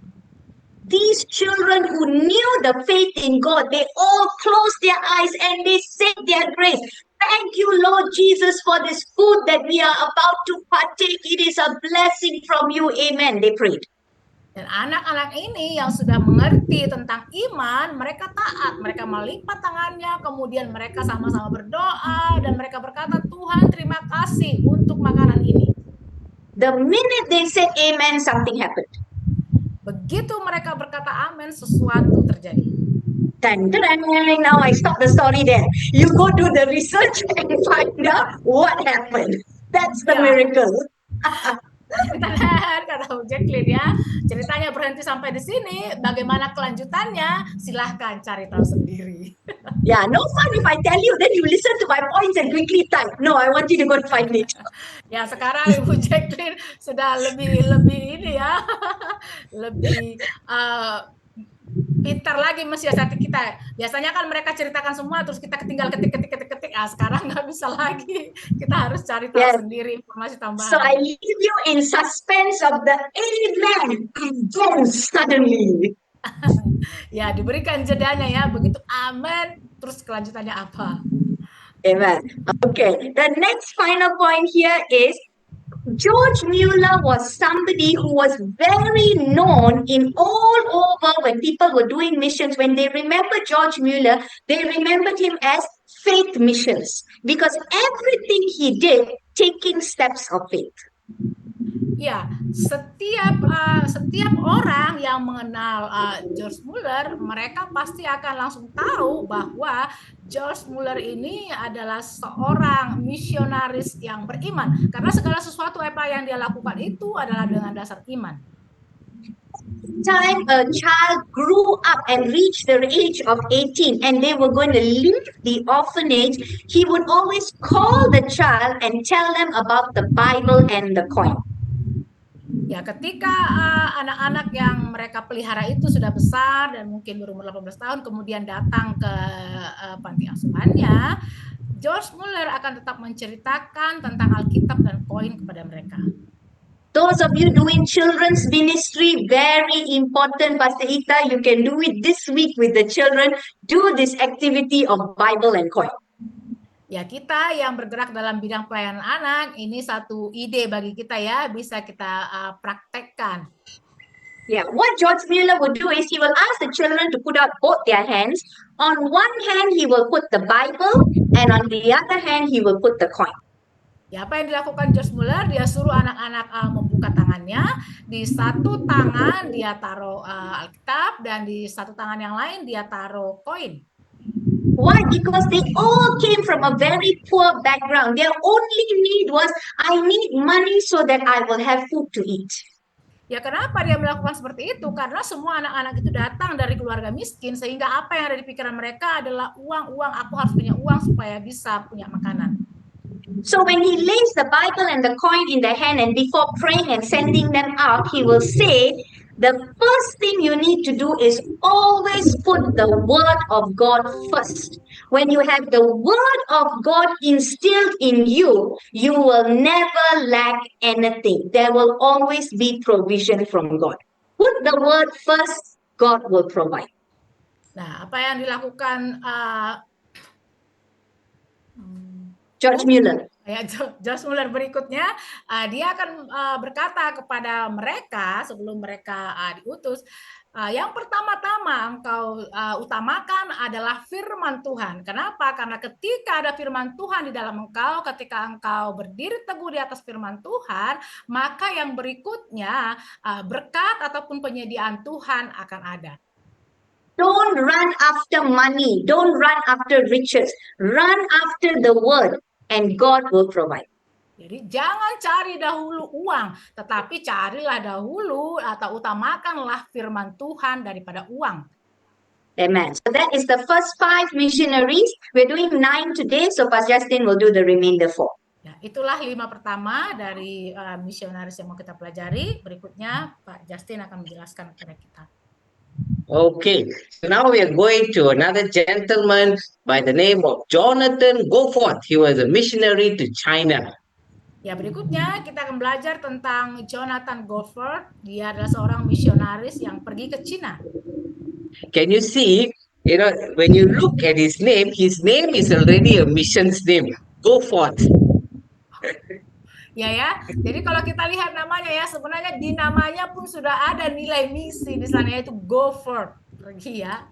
These children who knew the faith in God, they all closed their eyes and they said their grace. Thank you, Lord Jesus, for this food that we are about to partake. It is a blessing from you. Amen. They prayed. Dan anak-anak ini yang sudah mengerti tentang iman, mereka taat, mereka melipat tangannya, kemudian mereka sama-sama berdoa, dan mereka berkata, Tuhan terima kasih untuk makanan ini. The minute they said amen, something happened. Begitu mereka berkata amin, sesuatu terjadi. Now I stop the story there. You go do the research and find out what happened. That's the miracle. Kata Bu Jacqueline ya, ceritanya berhenti sampai di sini. Bagaimana kelanjutannya? Silahkan cari tahu sendiri. Yeah, no fun if I tell you, then you listen to my points and quickly type. No, I want you to go and find it. Ya, sekarang Ibu Jacqueline sudah lebih ini ya, lebih pintar lagi mensiasati kita. Biasanya kan mereka ceritakan semua, terus kita ketinggal ketik. Sekarang nggak bisa lagi. Kita harus cari tahu sendiri informasi tambahan. So I leave you in suspense of the amen. And then suddenly. Ya, diberikan jedanya ya. Begitu amen, terus kelanjutannya apa? Amen. Okay. The next final point here is George Mueller was somebody who was very known in all over when people were doing missions. When they remember George Mueller, they remembered him as faith missions because everything he did taking steps of faith. Ya, setiap orang yang mengenal George Mueller, mereka pasti akan langsung tahu bahwa George Mueller ini adalah seorang misionaris yang beriman. Karena segala sesuatu apa yang dia lakukan itu adalah dengan dasar iman. Time a child grew up and reached the age of 18 and they were going to leave the orphanage, he would always call the child and tell them about the Bible and the coin. Ya, ketika anak-anak yang mereka pelihara itu sudah besar dan mungkin berumur 18 tahun, kemudian datang ke panti asuhannya, George Mueller akan tetap menceritakan tentang Alkitab dan koin kepada mereka. Those of you doing children's ministry, very important, Pastor Ita, you can do it this week with the children. Do this activity of Bible and coin. Ya, kita yang bergerak dalam bidang pelayanan anak, ini satu ide bagi kita ya, bisa kita praktekkan. Yeah, what George Mueller would do is he will ask the children to put out both their hands. On one hand, he will put the Bible, and on the other hand, he will put the coin. Ya, apa yang dilakukan George Mueller? Dia suruh anak-anak membuka tangannya. Di satu tangan dia taruh Alkitab, dan di satu tangan yang lain dia taruh koin. Why? Because they all came from a very poor background. Their only need was, I need money so that I will have food to eat. Ya, kenapa dia melakukan seperti itu? Karena semua anak-anak itu datang dari keluarga miskin, sehingga apa yang ada di pikiran mereka adalah uang. Aku harus punya uang supaya bisa punya makanan. So when he lays the Bible and the coin in the hand and before praying and sending them out, he will say, the first thing you need to do is always put the word of God first. When you have the word of God instilled in you, you will never lack anything. There will always be provision from God. Put the word first, God will provide. Nah, apa yang dilakukan George Mueller. Ya, George Mueller berikutnya, dia akan berkata kepada mereka sebelum mereka diutus, Yang pertama-tama engkau utamakan adalah firman Tuhan. Kenapa? Karena ketika ada firman Tuhan di dalam engkau, ketika engkau berdiri teguh di atas firman Tuhan, maka yang berikutnya berkat ataupun penyediaan Tuhan akan ada. Don't run after money. Don't run after riches. Run after the word, and God will provide. Jadi jangan cari dahulu uang, tetapi carilah dahulu atau utamakanlah firman Tuhan daripada uang. Amen. So that is the first 5 missionaries. We're doing 9 today, so Pastor Justin will do the remainder 4. Ya, itulah 5 pertama dari misionaris yang mau kita pelajari. Berikutnya Pak Justin akan menjelaskan kepada kita. Okay, so now we are going to another gentleman by the name of Jonathan Goforth. He was a missionary to China. Ya, berikutnya kita akan belajar tentang Jonathan Goforth. Dia adalah seorang misionaris yang pergi ke Cina. Can you see, when you look at his name is already a mission's name. Goforth. Ya. Jadi kalau kita lihat namanya ya, sebenarnya di namanya pun sudah ada nilai misi di sana, yaitu Goforth. Pergi ya.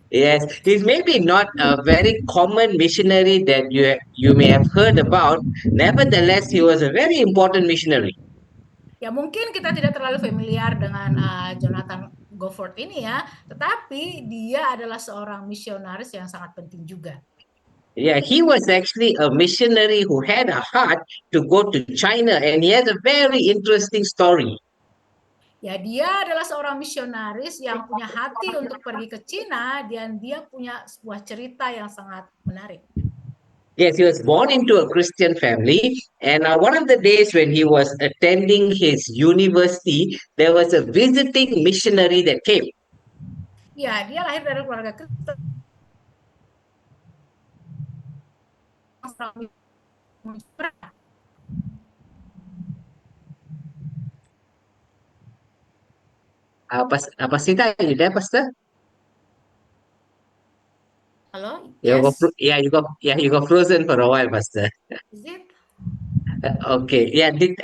Yes, he's maybe not a very common missionary that you may have heard about. Nevertheless, he was a very important missionary. Ya, mungkin kita tidak terlalu familiar dengan Jonathan Goforth ini ya, tetapi dia adalah seorang misionaris yang sangat penting juga. Yeah, he was actually a missionary who had a heart to go to China, and he has a very interesting story. Ya, dia adalah seorang misionaris yang punya hati untuk pergi ke Cina, dan dia punya sebuah cerita yang sangat menarik. Yes, he was born into a Christian family, and one of the days when he was attending his university, there was a visiting missionary that came. Ya, dia lahir dari keluarga Kristen. Pasita, are you there, Pastor? Hello? You Yes? you got frozen for a while, Pastor. Is it? Okay, yeah. Did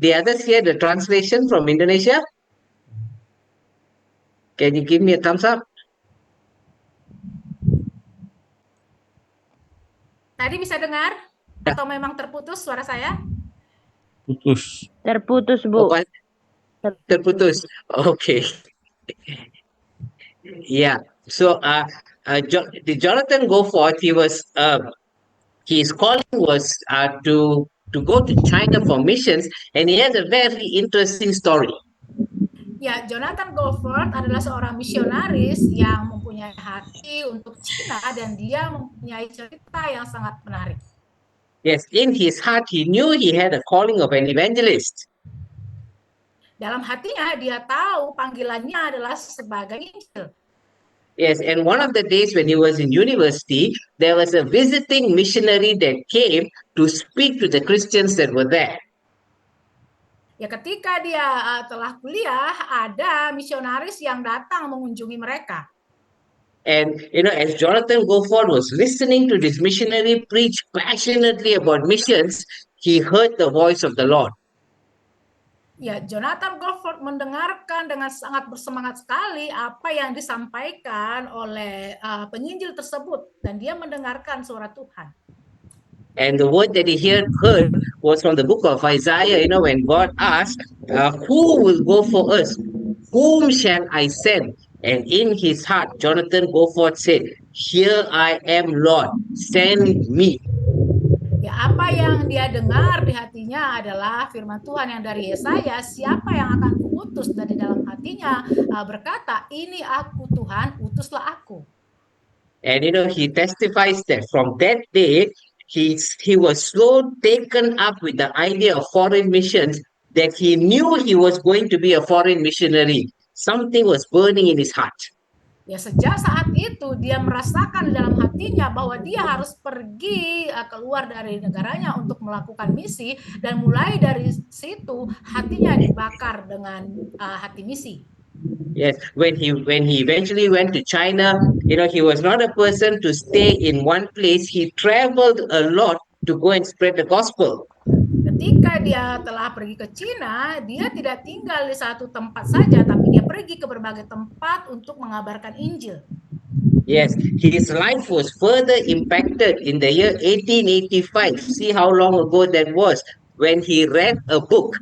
the others hear the translation from Indonesia? Can you give me a thumbs up? Tadi bisa dengar? Atau memang terputus suara saya? Terputus, Oh, Bu. terputus. Okay. Yeah. So, the Jonathan Goforth, his calling was to go to China for missions, and he has a very interesting story. Ya, Jonathan Goforth adalah seorang misionaris yang mempunyai hati untuk Cina, dan dia mempunyai cerita yang sangat menarik. Yes, in his heart, he knew he had a calling of an evangelist. Dalam hatinya dia tahu panggilannya adalah sebagai injil. Yes, and one of the days when he was in university, there was a visiting missionary that came to speak to the Christians that were there. Ya, ketika dia telah kuliah, ada misionaris yang datang mengunjungi mereka. And, as Jonathan Goforth was listening to this missionary preach passionately about missions, he heard the voice of the Lord. Ya, Jonathan Goforth mendengarkan dengan sangat bersemangat sekali apa yang disampaikan oleh penginjil tersebut, dan dia mendengarkan suara Tuhan. And the word that he heard was from the book of Isaiah, when God asked, who will go for us? Whom shall I send? And in his heart, Jonathan Goforth said, here I am, Lord, send me. Ya, apa yang dia dengar di hatinya adalah firman Tuhan yang dari Yesaya, siapa yang akan kuutus, dan di dalam hatinya berkata, ini aku Tuhan, utuslah aku. And he testifies that from that day, he was so taken up with the idea of foreign missions that he knew he was going to be a foreign missionary. Something was burning in his heart. Ya, sejak saat itu dia merasakan di dalam hatinya bahwa dia harus pergi keluar dari negaranya untuk melakukan misi, dan mulai dari situ hatinya dibakar dengan hati misi. Yes, when he eventually went to China, he was not a person to stay in one place. He traveled a lot to go and spread the gospel. Ketika dia telah pergi ke Cina, dia tidak tinggal di satu tempat saja, tapi dia pergi ke berbagai tempat untuk mengabarkan Injil. Yes, his life was further impacted in the year 1885. See how long ago that was when he read a book.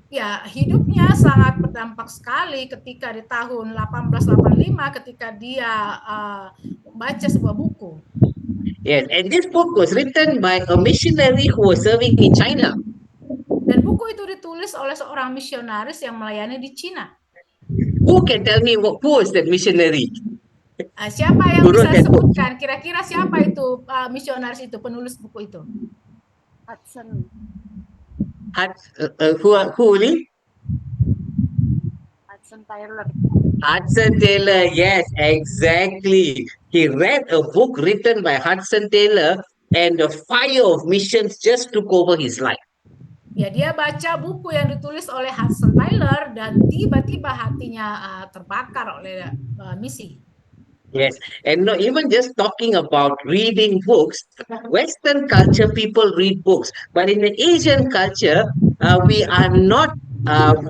Ya, hidupnya sangat berdampak sekali ketika di tahun 1885 ketika dia membaca sebuah buku. Yes, and this book was written by a missionary who was serving in China. Dan buku itu ditulis oleh seorang misionaris yang melayani di Cina. Who can tell me who was that missionary? Siapa yang Who wrote bisa that book? sebutkan? Kira-kira siapa itu misionaris itu, penulis buku itu? Hudson. Who really? Hudson Taylor. Hudson Taylor, yes, exactly. He read a book written by Hudson Taylor, and the fire of missions just took over his life. Ya, dia baca buku yang ditulis oleh Hudson Taylor dan tiba-tiba hatinya terbakar oleh misi. Yes, and no, even just talking about reading books, Western culture people read books, but in the Asian culture, we are not,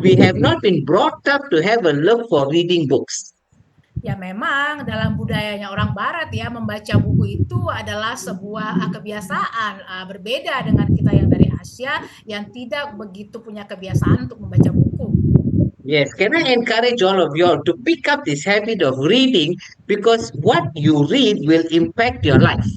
we have not been brought up to have a love for reading books. Ya memang dalam budayanya orang Barat ya membaca buku itu adalah sebuah kebiasaan berbeda dengan kita yang dari Asia yang tidak begitu punya kebiasaan untuk membaca buku. Yes, can I encourage all of you all to pick up this habit of reading because what you read will impact your life.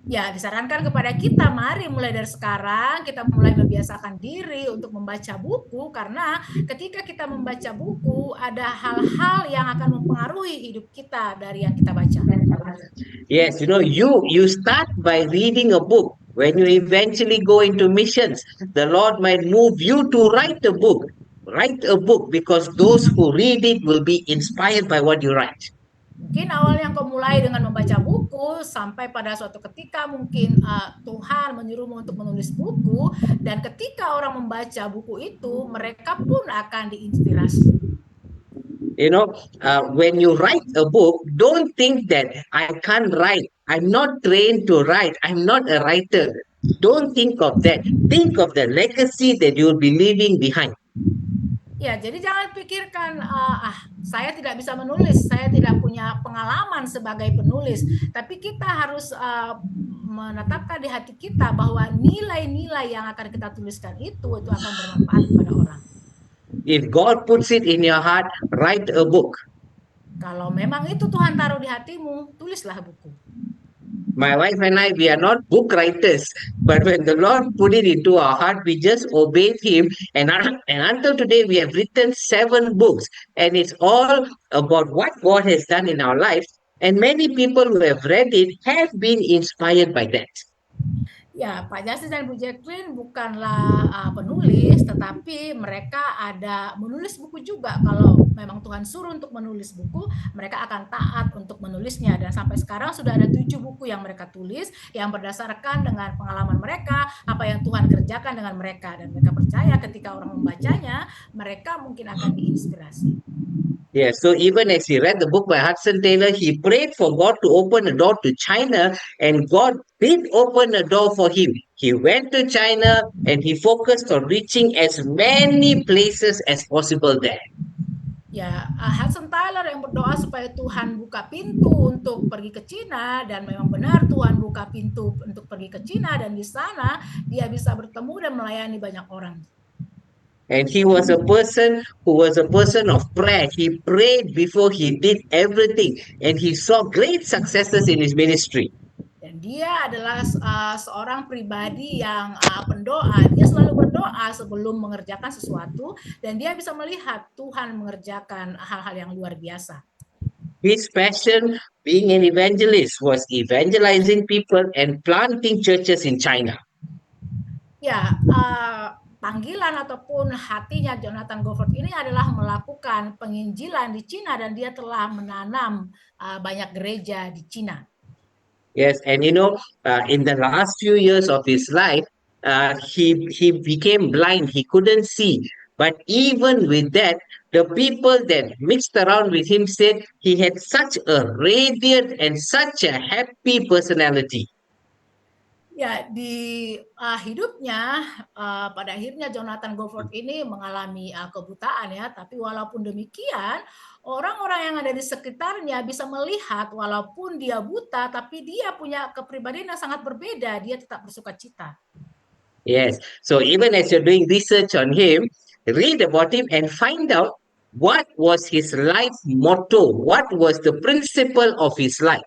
Ya, disarankan kepada kita, mari mulai dari sekarang kita mulai membiasakan diri untuk membaca buku karena ketika kita membaca buku ada hal-hal yang akan mempengaruhi hidup kita dari yang kita baca. Yes, you start by reading a book. When you eventually go into missions, the Lord might move you to write a book. Write a book because those who read it will be inspired by what you write. Mungkin awalnya engkau mulai dengan membaca buku sampai pada suatu ketika mungkin Tuhan menyuruhmu untuk menulis buku dan ketika orang membaca buku itu mereka pun akan diinspirasi. When you write a book, don't think that I can't write. I'm not trained to write. I'm not a writer. Don't think of that. Think of the legacy that you'll be leaving behind. Ya, jadi jangan pikirkan, saya tidak bisa menulis, saya tidak punya pengalaman sebagai penulis. Tapi kita harus menetapkan di hati kita bahwa nilai-nilai yang akan kita tuliskan itu akan bermanfaat kepada orang. If God puts it in your heart, write a book. Kalau memang itu Tuhan taruh di hatimu, tulislah buku. My wife and I, we are not book writers, but when the Lord put it into our heart, we just obeyed Him. And until today, we have written 7 books, and it's all about what God has done in our lives. And many people who have read it have been inspired by that. Ya, Pak Justin dan Bu Jacqueline bukanlah penulis, tetapi mereka ada menulis buku juga. Kalau memang Tuhan suruh untuk menulis buku, mereka akan taat untuk menulisnya. Dan sampai sekarang sudah ada 7 buku yang mereka tulis, yang berdasarkan dengan pengalaman mereka, apa yang Tuhan kerjakan dengan mereka. Dan mereka percaya ketika orang membacanya, mereka mungkin akan diinspirasi. Yeah, so even as he read the book by Hudson Taylor, he prayed for God to open a door to China, and God did open a door for him. He went to China and he focused on reaching as many places as possible there. Ya, Hudson Taylor yang berdoa supaya Tuhan buka pintu untuk pergi ke Cina, dan memang benar Tuhan buka pintu untuk pergi ke Cina, dan di sana dia bisa bertemu dan melayani banyak orang. And he was a person who was a person of prayer. He prayed before he did everything, and he saw great successes in his ministry. Dan dia adalah seorang pribadi yang pendoa. Dia selalu berdoa sebelum mengerjakan sesuatu, dan dia bisa melihat Tuhan mengerjakan hal-hal yang luar biasa. His passion, being an evangelist, was evangelizing people and planting churches in China. Ya, panggilan ataupun hatinya Jonathan Goforth ini adalah melakukan penginjilan di Cina, dan dia telah menanam banyak gereja di Cina. Yes, and in the last few years of his life, he became blind. He couldn't see. But even with that, the people that mixed around with him said he had such a radiant and such a happy personality. Ya, di hidupnya pada akhirnya Jonathan Goforth ini mengalami kebutaan ya, tapi walaupun demikian orang-orang yang ada di sekitarnya bisa melihat walaupun dia buta tapi dia punya kepribadian yang sangat berbeda, dia tetap bersukacita. Yes. So even as you're doing research on him, read about him and find out what was his life motto, what was the principle of his life.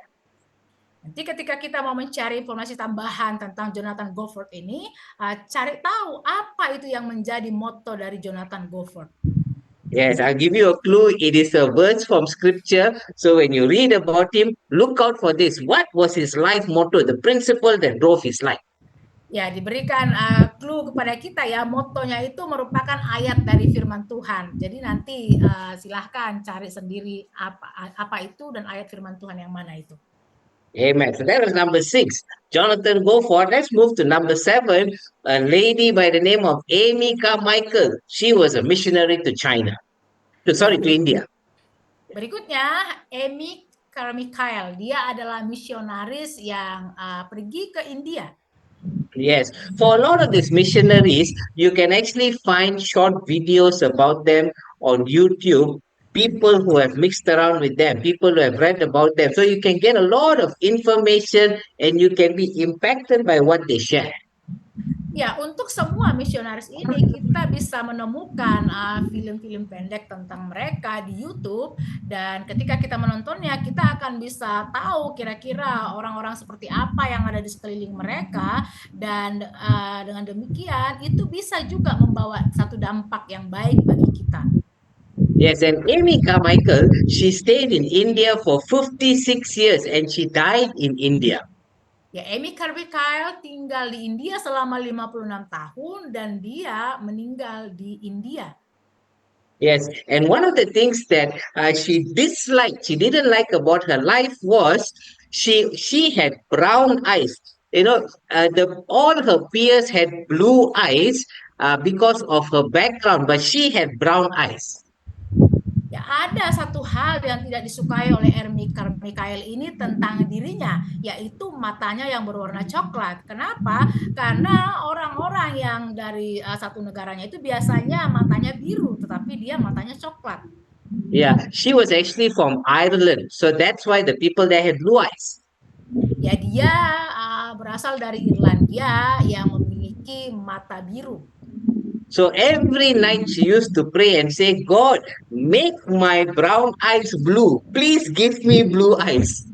Nanti ketika kita mau mencari informasi tambahan tentang Jonathan Goforth ini, cari tahu apa itu yang menjadi motto dari Jonathan Goforth. Yes, I'll give you a clue. It is a verse from scripture. So when you read about him, look out for this. What was his life motto, the principle that drove his life? Ya, diberikan clue kepada kita ya, mottonya itu merupakan ayat dari firman Tuhan. Jadi nanti silahkan cari sendiri apa itu dan ayat firman Tuhan yang mana itu. Amen. So that was number 6. Jonathan Goforth. Let's move to number 7. A lady by the name of Amy Carmichael. She was a missionary to China. To India. Berikutnya, Amy Carmichael. Dia adalah misionaris yang pergi ke India. Yes. For a lot of these missionaries, you can actually find short videos about them on YouTube. People who have mixed around with them, people who have read about them. So you can get a lot of information and you can be impacted by what they share. Ya, untuk semua misionaris ini kita bisa menemukan film-film pendek tentang mereka di YouTube, dan ketika kita menontonnya kita akan bisa tahu kira-kira orang-orang seperti apa yang ada di sekeliling mereka, dan dengan demikian itu bisa juga membawa satu dampak yang baik bagi kita. Yes, and Amy Carmichael, she stayed in India for 56 years and she died in India. Ya, Amy Carmichael tinggal di India selama 56 tahun dan dia meninggal di India. Yes, and one of the things that she didn't like about her life was she had brown eyes. You know, all her peers had blue eyes because of her background, but she had brown eyes. Ya, ada satu hal yang tidak disukai oleh Amy Carmichael ini tentang dirinya, yaitu matanya yang berwarna coklat. Kenapa? Karena orang-orang yang dari satu negaranya itu biasanya matanya biru, tetapi dia matanya coklat. Yeah, she was actually from Ireland, so that's why the people there had blue eyes. Ya, dia berasal dari Irlandia yang memiliki mata biru. So every night she used to pray and say, God, make my brown eyes blue. Please give me blue eyes.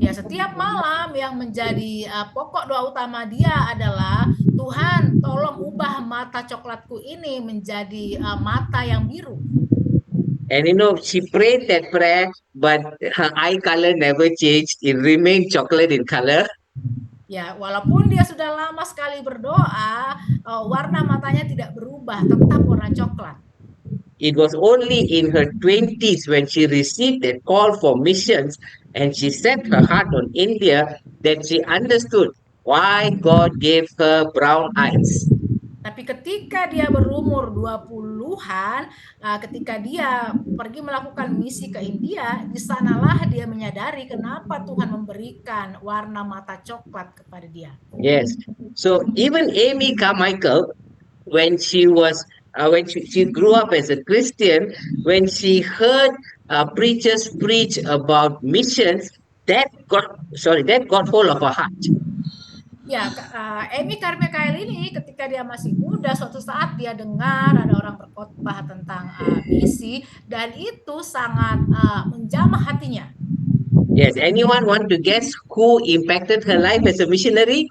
Ya, setiap malam yang menjadi pokok doa utama dia adalah, Tuhan, tolong ubah mata coklatku ini menjadi mata yang biru. And she prayed that prayer, but her eye color never changed. It remained chocolate in color. Ya, walaupun dia sudah lama sekali berdoa, warna matanya tidak berubah, tetap warna coklat. It was only in her 20s when she received a call for missions and she set her heart on India that she understood why God gave her brown eyes. Tapi ketika dia berumur 20-an, ketika dia pergi melakukan misi ke India, di sanalah dia menyadari kenapa Tuhan memberikan warna mata coklat kepada dia. Yes. So even Amy Carmichael, when she grew up as a Christian, when she heard preachers preach about missions, that got hold of her heart. Ya, Amy Carmichael ini ketika dia masih muda, suatu saat dia dengar ada orang berkhotbah tentang misi, dan itu sangat menjamah hatinya. Yes, anyone want to guess who impacted her life as a missionary?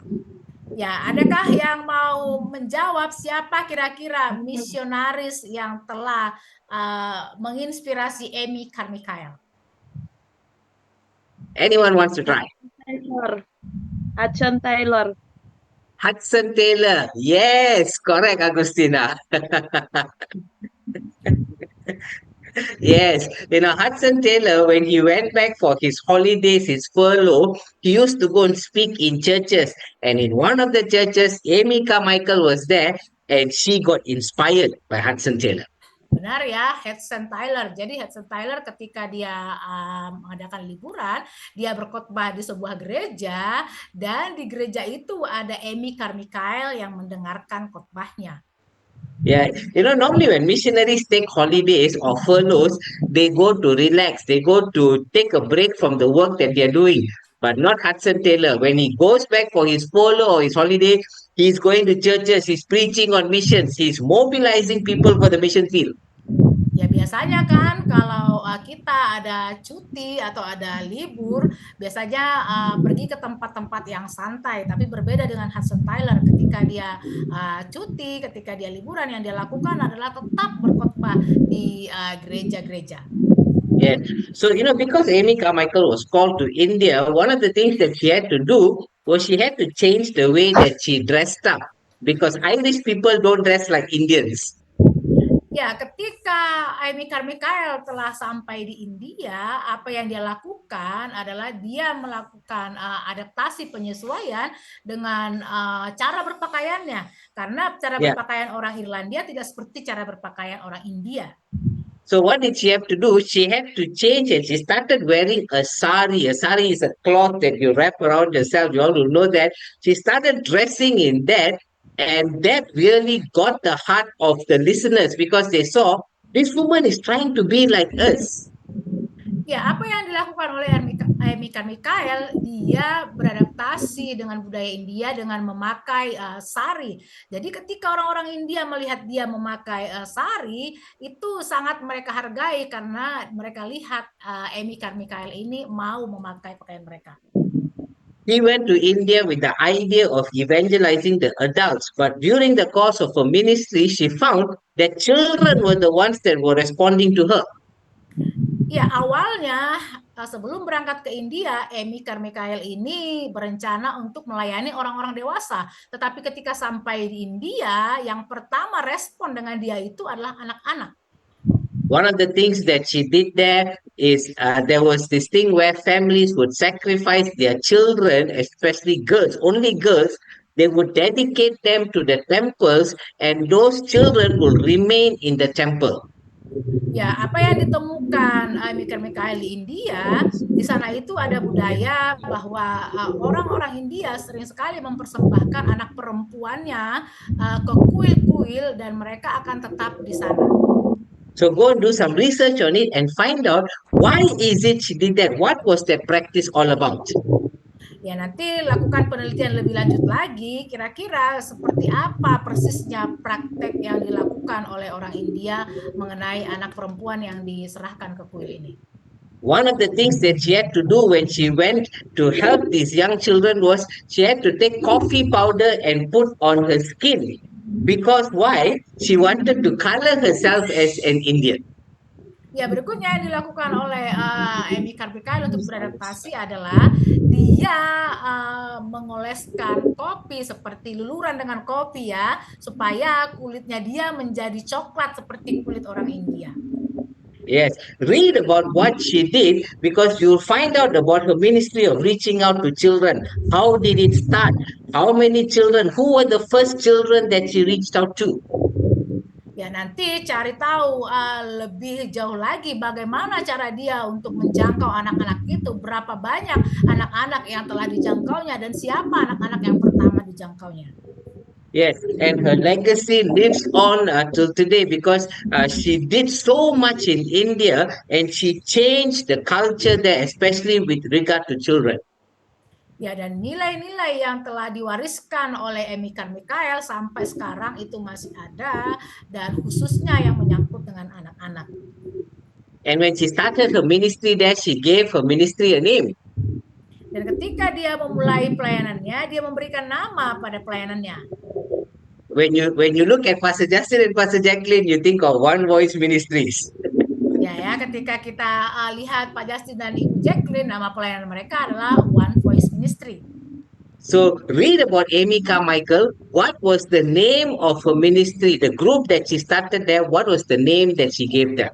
Ya, adakah yang mau menjawab siapa kira-kira misionaris yang telah menginspirasi Amy Carmichael? Anyone wants to try? Hudson Taylor. Hudson Taylor. Yes, correct, Agustina. Yes, Hudson Taylor, when he went back for his holidays, his furlough, he used to go and speak in churches. And in one of the churches, Amy Carmichael was there and she got inspired by Hudson Taylor. Benar ya, Hudson Taylor. Jadi Hudson Taylor ketika dia mengadakan liburan, dia berkhotbah di sebuah gereja, dan di gereja itu ada Amy Carmichael yang mendengarkan khotbahnya. Yeah, normally when missionaries take holidays or furloughs, they go to relax, they go to take a break from the work that they're doing. But not Hudson Taylor. When he goes back for his furlough or his holiday, he's going to churches, he's preaching on missions, he's mobilizing people for the mission field. Ya biasanya kan kalau kita ada cuti atau ada libur, biasanya pergi ke tempat-tempat yang santai. Tapi berbeda dengan Hudson Taylor, ketika dia cuti, ketika dia liburan, yang dia lakukan adalah tetap berkhotbah di gereja-gereja. Yeah. So, because Amy Carmichael was called to India, one of the things that she had to do was she had to change the way that she dressed up. Because Irish people don't dress like Indians. Ya, ketika Amy Carmichael telah sampai di India, apa yang dia lakukan adalah dia melakukan adaptasi penyesuaian dengan cara berpakaiannya. Karena cara berpakaian orang Irlandia tidak seperti cara berpakaian orang India. So what did she have to do? She had to change it. She started wearing a sari. A sari is a cloth that you wrap around yourself. You all will know that. She started dressing in that. And that really got the heart of the listeners because they saw this woman is trying to be like us. Ya, apa yang dilakukan oleh Amy Carmichael, dia beradaptasi dengan budaya India dengan memakai sari. Jadi ketika orang-orang India melihat dia memakai sari, itu sangat mereka hargai karena mereka lihat Amy Carmichael ini mau memakai pakaian mereka. He went to India with the idea of evangelizing the adults, but during the course of her ministry, she found that children were the ones that were responding to her. Ya, awalnya sebelum berangkat ke India, Amy Carmichael ini berencana untuk melayani orang-orang dewasa. Tetapi ketika sampai di India, yang pertama respon dengan dia itu adalah anak-anak. One of the things that she did there is there was this thing where families would sacrifice their children, especially girls, only girls. They would dedicate them to the temples, and those children will remain in the temple. Ya, apa yang ditemukan Amy Carmichael di India, di sana itu ada budaya bahwa orang-orang India sering sekali mempersembahkan anak perempuannya ke kuil-kuil dan mereka akan tetap di sana. So go and do some research on it and find out why is it she did that? What was that practice all about? Ya, nanti lakukan penelitian lebih lanjut lagi, kira-kira seperti apa persisnya praktek yang dilakukan oleh orang India mengenai anak perempuan yang diserahkan ke kuil ini. One of the things that she had to do when she went to help these young children was she had to take coffee powder and put on her skin. Because why? She wanted to color herself as an Indian. Ya, berikutnya yang dilakukan oleh Amy Carmichael untuk beradaptasi adalah dia mengoleskan kopi seperti luluran dengan kopi ya, supaya kulitnya dia menjadi coklat seperti kulit orang India. Yes, read about what she did because you'll find out about her ministry of reaching out to children. How did it start? How many children? Who were the first children that she reached out to? Ya, nanti cari tahu lebih jauh lagi bagaimana cara dia untuk menjangkau anak-anak itu, berapa banyak anak-anak yang telah dijangkaunya dan siapa anak-anak yang pertama dijangkaunya. Yes, and her legacy lives on till today because she did so much in India and she changed the culture there, especially with regard to children. Ya, dan nilai-nilai yang telah diwariskan oleh Amy Carmichael sampai sekarang itu masih ada, dan khususnya yang menyangkut dengan anak-anak. And when she started her ministry there, she gave her ministry a name. Dan ketika dia memulai pelayanannya, dia memberikan nama pada pelayanannya. When you look at Pastor Justin and Pastor Jacqueline, you think of One Voice Ministries. Ya, ketika kita lihat Pak Justin dan Ibu Jacqueline, nama pelayanan mereka adalah One Voice Ministry. So read about Amy Carmichael. What was the name of her ministry? The group that she started there, what was the name that she gave them?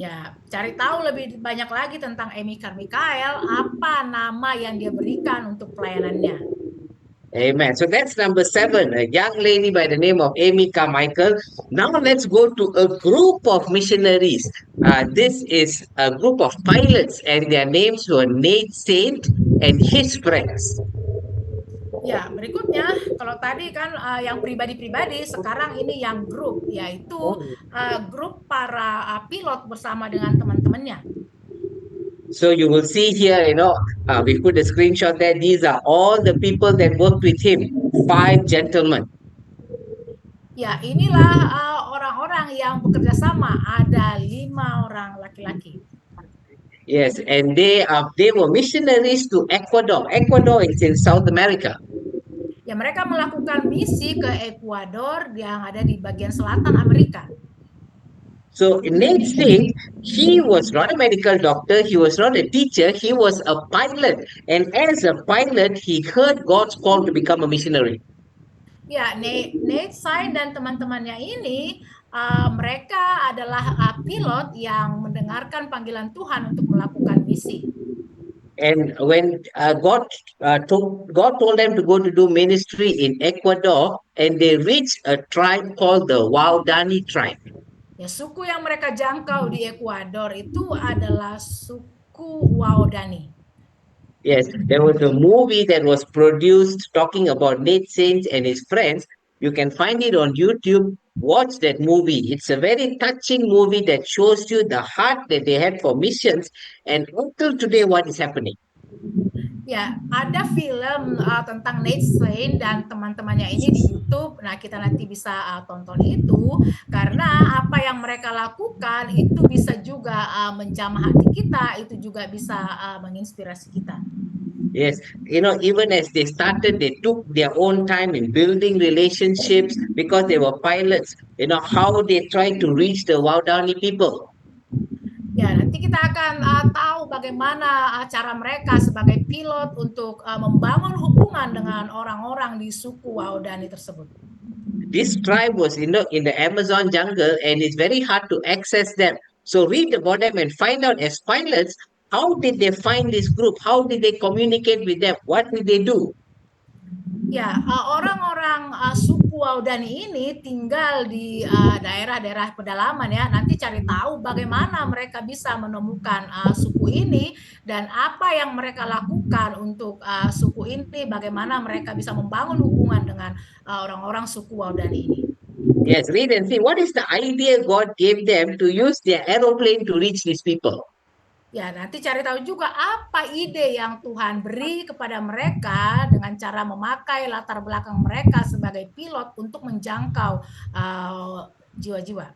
Ya, cari tahu lebih banyak lagi tentang Amy Carmichael, apa nama yang dia berikan untuk pelayanannya. Amen. So that's number 7, a young lady by the name of Amy Carmichael. Now let's go to a group of missionaries. This is a group of pilots, and their names were Nate Saint and his friends. Ya, berikutnya kalau tadi kan yang pribadi-pribadi, sekarang ini yang grup, yaitu grup para pilot bersama dengan teman-temannya. So you will see here, we put a screenshot there. These are all the people that worked with him, 5 gentlemen. Ya, inilah orang-orang yang bekerja sama. Ada 5 orang laki-laki. Yes, and they were missionaries to Ecuador. Ecuador is in South America. Ya, mereka melakukan misi ke Ekuador yang ada di bagian selatan Amerika. So Nate Singh, he was not a medical doctor, he was not a teacher, he was a pilot. And as a pilot, he heard God's call to become a missionary. Ya, Nate Saint dan teman-temannya ini mereka adalah pilot yang mendengarkan panggilan Tuhan untuk melakukan misi. And when God told them to go to do ministry in Ecuador, and they reached a tribe called the Waodani tribe. Ya, suku yang mereka jangkau di Ekuador itu adalah suku Waodani. Yes, there was a movie that was produced talking about Nate Saint and his friends. You can find it on YouTube. Watch that movie. It's a very touching movie that shows you the heart that they had for missions and until today what is happening. Ya, ada film tentang Nate Saint dan teman-temannya ini di YouTube. Nah, kita nanti bisa tonton itu karena apa yang mereka lakukan itu bisa juga menjamah hati kita, itu juga bisa menginspirasi kita. Yes, even as they started, they took their own time in building relationships because they were pilots. How they tried to reach the Waodani people. Ya, nanti kita akan tahu bagaimana cara mereka sebagai pilot untuk membangun hubungan dengan orang-orang di suku Waodani tersebut. This tribe was in the Amazon jungle and it's very hard to access them. So read about them and find out as pilots, how did they find this group? How did they communicate with them? What did they do? Ya, orang-orang suku Waodani ini tinggal di daerah-daerah pedalaman ya. Nanti cari tahu bagaimana mereka bisa menemukan suku ini dan apa yang mereka lakukan untuk suku ini, bagaimana mereka bisa membangun hubungan dengan orang-orang suku Waodani ini. Yes, read and see what is the idea God gave them to use their aeroplane to reach these people. Ya, nanti cari tahu juga apa ide yang Tuhan beri kepada mereka dengan cara memakai latar belakang mereka sebagai pilot untuk menjangkau jiwa-jiwa.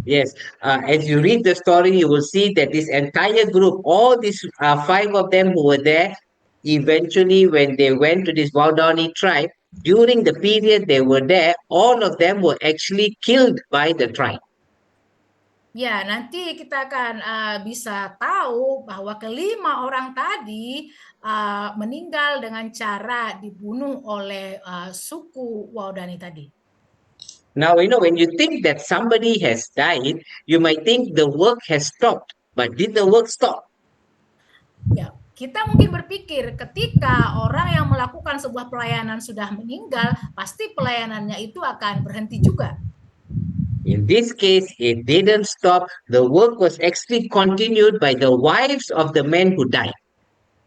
Yes, as you read the story, you will see that this entire group, all these 5 of them who were there, eventually when they went to this Waodani tribe, during the period they were there, all of them were actually killed by the tribe. Ya, nanti kita akan bisa tahu bahwa kelima orang tadi meninggal dengan cara dibunuh oleh suku Waodani tadi. Now, when you think that somebody has died, you might think the work has stopped. But did the work stop? Ya, kita mungkin berpikir ketika orang yang melakukan sebuah pelayanan sudah meninggal, pasti pelayanannya itu akan berhenti juga. In this case, it didn't stop. The work was actually continued by the wives of the men who died.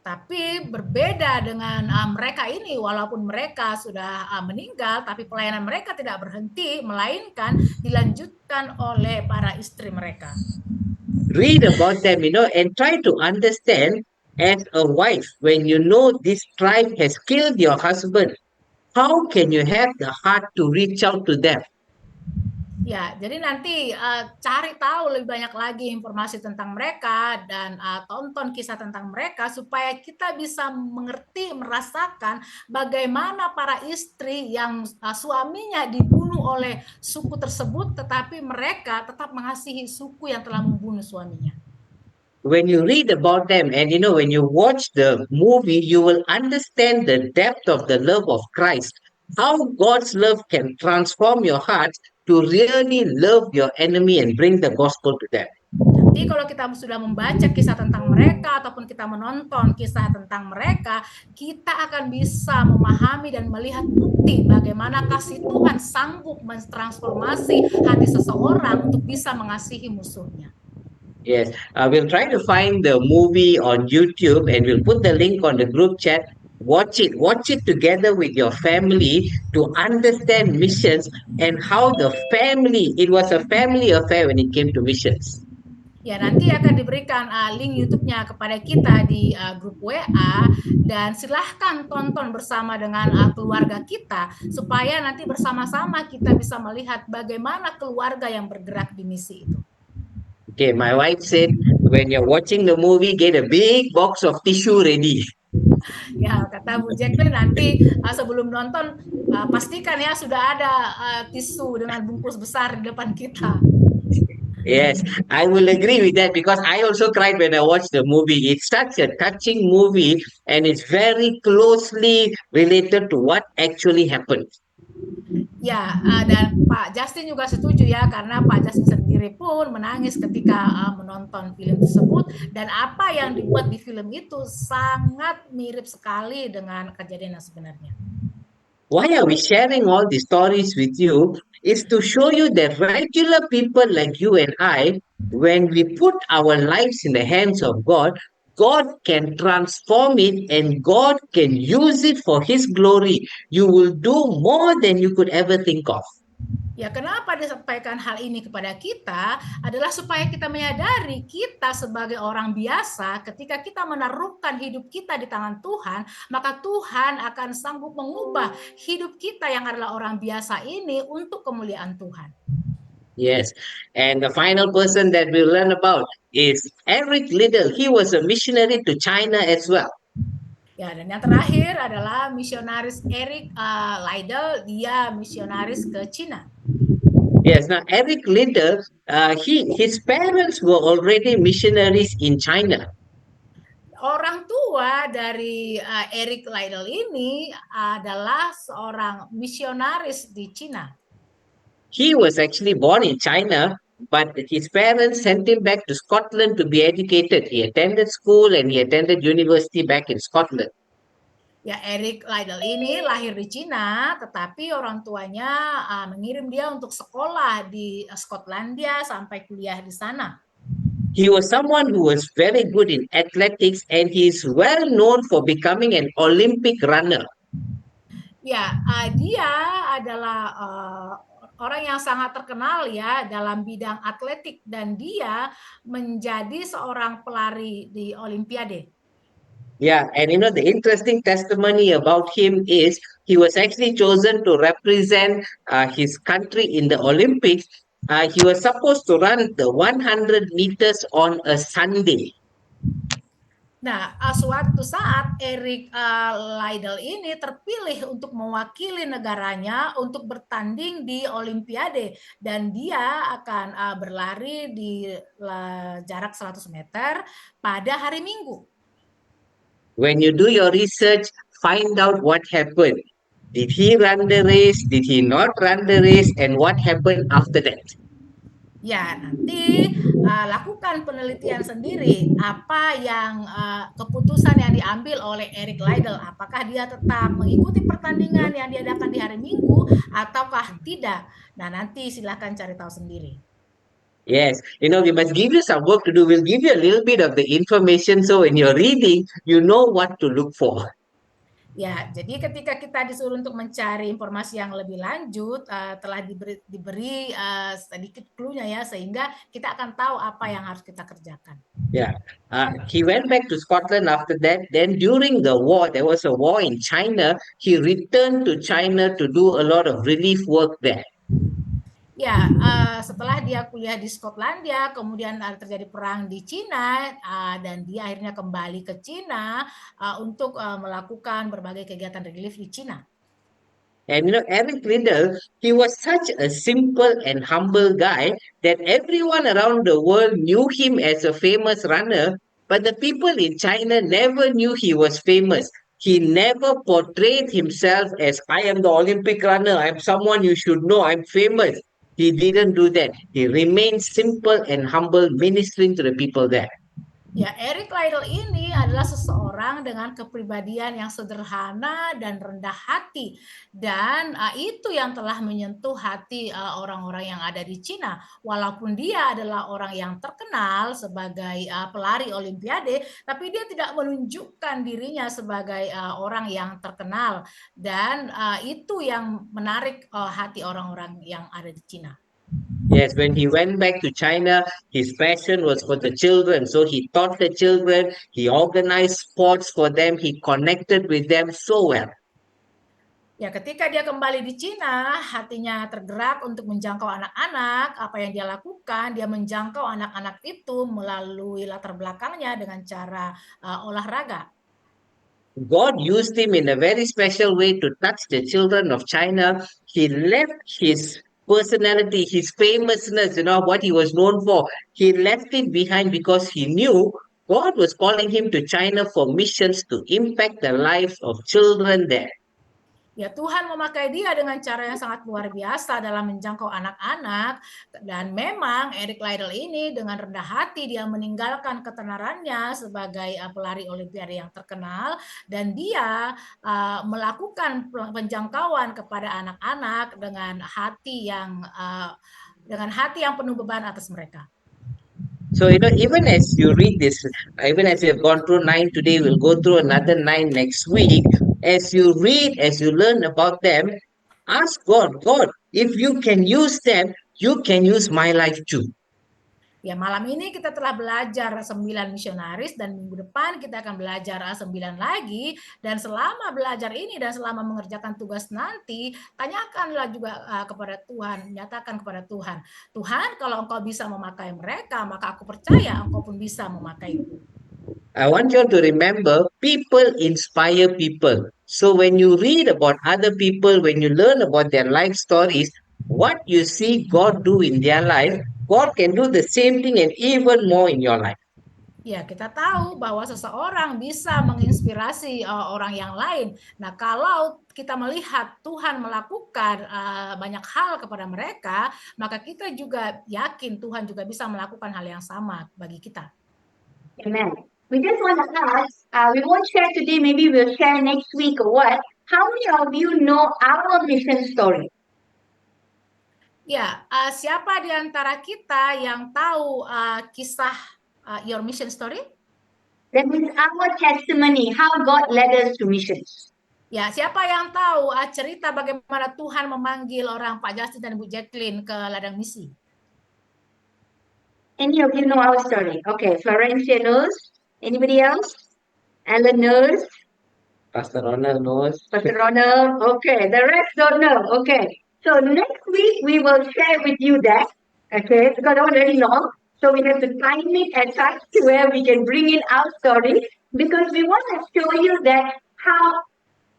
Tapi berbeda dengan mereka ini, walaupun mereka sudah meninggal, tapi pelayanan mereka tidak berhenti, melainkan dilanjutkan oleh para istri mereka. Read about them, and try to understand as a wife, when you know this tribe has killed your husband, how can you have the heart to reach out to them? Ya, jadi nanti cari tahu lebih banyak lagi informasi tentang mereka dan tonton kisah tentang mereka supaya kita bisa mengerti, merasakan bagaimana para istri yang suaminya dibunuh oleh suku tersebut, tetapi mereka tetap mengasihi suku yang telah membunuh suaminya. When you read about them and when you watch the movie, you will understand the depth of the love of Christ, how God's love can transform your heart to really love your enemy and bring the gospel to them. nanti kalau kita sudah membaca kisah tentang mereka ataupun kita menonton kisah tentang mereka, kita akan bisa memahami dan melihat bukti bagaimana kasih Tuhan sanggup mentransformasi hati seseorang untuk bisa mengasihi musuhnya. Yes, we'll try to find the movie on YouTube and we'll put the link on the group chat. Watch it together with your family to understand missions and how it was a family affair when it came to missions. Ya, nanti akan diberikan link YouTube-nya kepada kita di grup WA dan silahkan tonton bersama dengan keluarga kita supaya nanti bersama-sama kita bisa melihat bagaimana keluarga yang bergerak di misi itu. Okay, my wife said when you're watching the movie, get a big box of tissue ready. Ya, kata Bu Jacqueline nanti sebelum nonton pastikan ya sudah ada tisu dengan bungkus besar di depan kita. Yes, I will agree with that because I also cried when I watched the movie. It's such a touching movie and it's very closely related to what actually happened. Ya, dan Pak Justin juga setuju ya, karena Pak Justin sendiri pun menangis ketika menonton film tersebut, dan apa yang dibuat di film itu sangat mirip sekali dengan kejadian yang sebenarnya. Why are we sharing all these stories with you? Is to show you that regular people like you and I, when we put our lives in the hands of God, God can transform it and God can use it for His glory. You will do more than you could ever think of. Ya, kenapa disampaikan hal ini kepada kita adalah supaya kita menyadari kita sebagai orang biasa ketika kita menaruhkan hidup kita di tangan Tuhan, maka Tuhan akan sanggup mengubah hidup kita yang adalah orang biasa ini untuk kemuliaan Tuhan. Yes, and the final person that we'll learn about is Eric Liddell. He was a missionary to China as well. Ya, dan yang terakhir adalah misionaris Eric Liddell, dia misionaris ke Cina. Yes, now Eric Liddell, his parents were already missionaries in China. Orang tua dari Eric Liddell ini adalah seorang misionaris di Cina. He was actually born in China, but his parents sent him back to Scotland to be educated. He attended school and he attended university back in Scotland. Ya, Eric Liddell ini lahir di Cina, tetapi orang tuanya mengirim dia untuk sekolah di Skotlandia sampai kuliah di sana. He was someone who was very good in athletics and he is well known for becoming an Olympic runner. Ya, dia adalah orang yang sangat terkenal ya dalam bidang atletik dan dia menjadi seorang pelari di Olimpiade. Yeah, and the interesting testimony about him is he was actually chosen to represent his country in the Olympics. He was supposed to run the 100 meters on a Sunday. Nah, suatu saat Eric Liddell ini terpilih untuk mewakili negaranya untuk bertanding di Olimpiade dan dia akan berlari di jarak 100 meter pada hari Minggu. When you do your research, find out what happened. Did he run the race? Did he not run the race? And what happened after that? Ya, nanti lakukan penelitian sendiri apa yang keputusan yang diambil oleh Eric Liddell. Apakah dia tetap mengikuti pertandingan yang diadakan di hari Minggu ataukah tidak? Nah, nanti silakan cari tahu sendiri. Yes, we must give you some work to do. We'll give you a little bit of the information so when you're reading, you know what to look for. Ya, jadi ketika kita disuruh untuk mencari informasi yang lebih lanjut, telah diberi sedikit clue-nya ya, sehingga kita akan tahu apa yang harus kita kerjakan. Yeah, he went back to Scotland after that. Then during the war, there was a war in China. He returned to China to do a lot of relief work there. Ya, setelah dia kuliah di Skotlandia, kemudian terjadi perang di Cina, dan dia akhirnya kembali ke Cina untuk melakukan berbagai kegiatan relief di Cina. And Eric Liddell, he was such a simple and humble guy that everyone around the world knew him as a famous runner, but the people in China never knew he was famous. He never portrayed himself as, I am the Olympic runner, I'm someone you should know, I'm famous. he didn't do that. He remained simple and humble, ministering to the people there. Ya, Eric Liddell ini adalah seseorang dengan kepribadian yang sederhana dan rendah hati, dan itu yang telah menyentuh hati orang-orang yang ada di Cina. Walaupun dia adalah orang yang terkenal sebagai pelari Olimpiade, tapi dia tidak menunjukkan dirinya sebagai orang yang terkenal, dan itu yang menarik hati orang-orang yang ada di Cina. Yes, when he went back to China, his passion was for the children. So he taught the children, he organized sports for them, he connected with them so well. Ya, ketika dia kembali di Cina, hatinya tergerak untuk menjangkau anak-anak. Apa yang dia lakukan, dia menjangkau anak-anak itu melalui latar belakangnya dengan cara olahraga. God used him in a very special way to touch the children of China. He left his personality, his famousness, what he was known for. He left it behind because he knew God was calling him to China for missions to impact the lives of children there. Ya, Tuhan memakai dia dengan cara yang sangat luar biasa dalam menjangkau anak-anak, dan memang Eric Liddell ini dengan rendah hati dia meninggalkan ketenarannya sebagai pelari Olimpiade yang terkenal, dan dia melakukan penjangkauan kepada anak-anak dengan hati yang penuh beban atas mereka. So, even as you read this, even as we have gone through 9 today, we'll go through another 9 next week. As you read, as you learn about them, ask God, if you can use them, you can use my life too. Ya, malam ini kita telah belajar 9 misionaris, dan minggu depan kita akan belajar 9 lagi. Dan selama belajar ini dan selama mengerjakan tugas nanti, tanyakanlah juga kepada Tuhan, nyatakan kepada Tuhan, Tuhan, kalau Engkau bisa memakai mereka, maka aku percaya Engkau pun bisa memakaiku. I want you to remember, people inspire people. So when you read about other people, when you learn about their life stories, what you see God do in their life, God can do the same thing and even more in your life. Ya, kita tahu bahwa seseorang bisa menginspirasi orang yang lain. Nah, kalau kita melihat Tuhan melakukan banyak hal kepada mereka, maka kita juga yakin Tuhan juga bisa melakukan hal yang sama bagi kita. Amen. We just want to ask, we won't share today, maybe we'll share next week or what. How many of you know our mission story? Ya, siapa di antara kita yang tahu kisah your mission story? That means our testimony, how God led us to missions. Ya, siapa yang tahu cerita bagaimana Tuhan memanggil orang Pak Justin dan Bu Jacqueline ke ladang misi? Any of you know our story? Okay, Florencia knows. Anybody else? Alan knows. Pastor Ronald knows. Pastor Ronald. Okay, the rest don't know. Okay, so next week we will share with you that. Okay, because it's very long, so we have to time it at such to where we can bring in our story, because we want to show you that how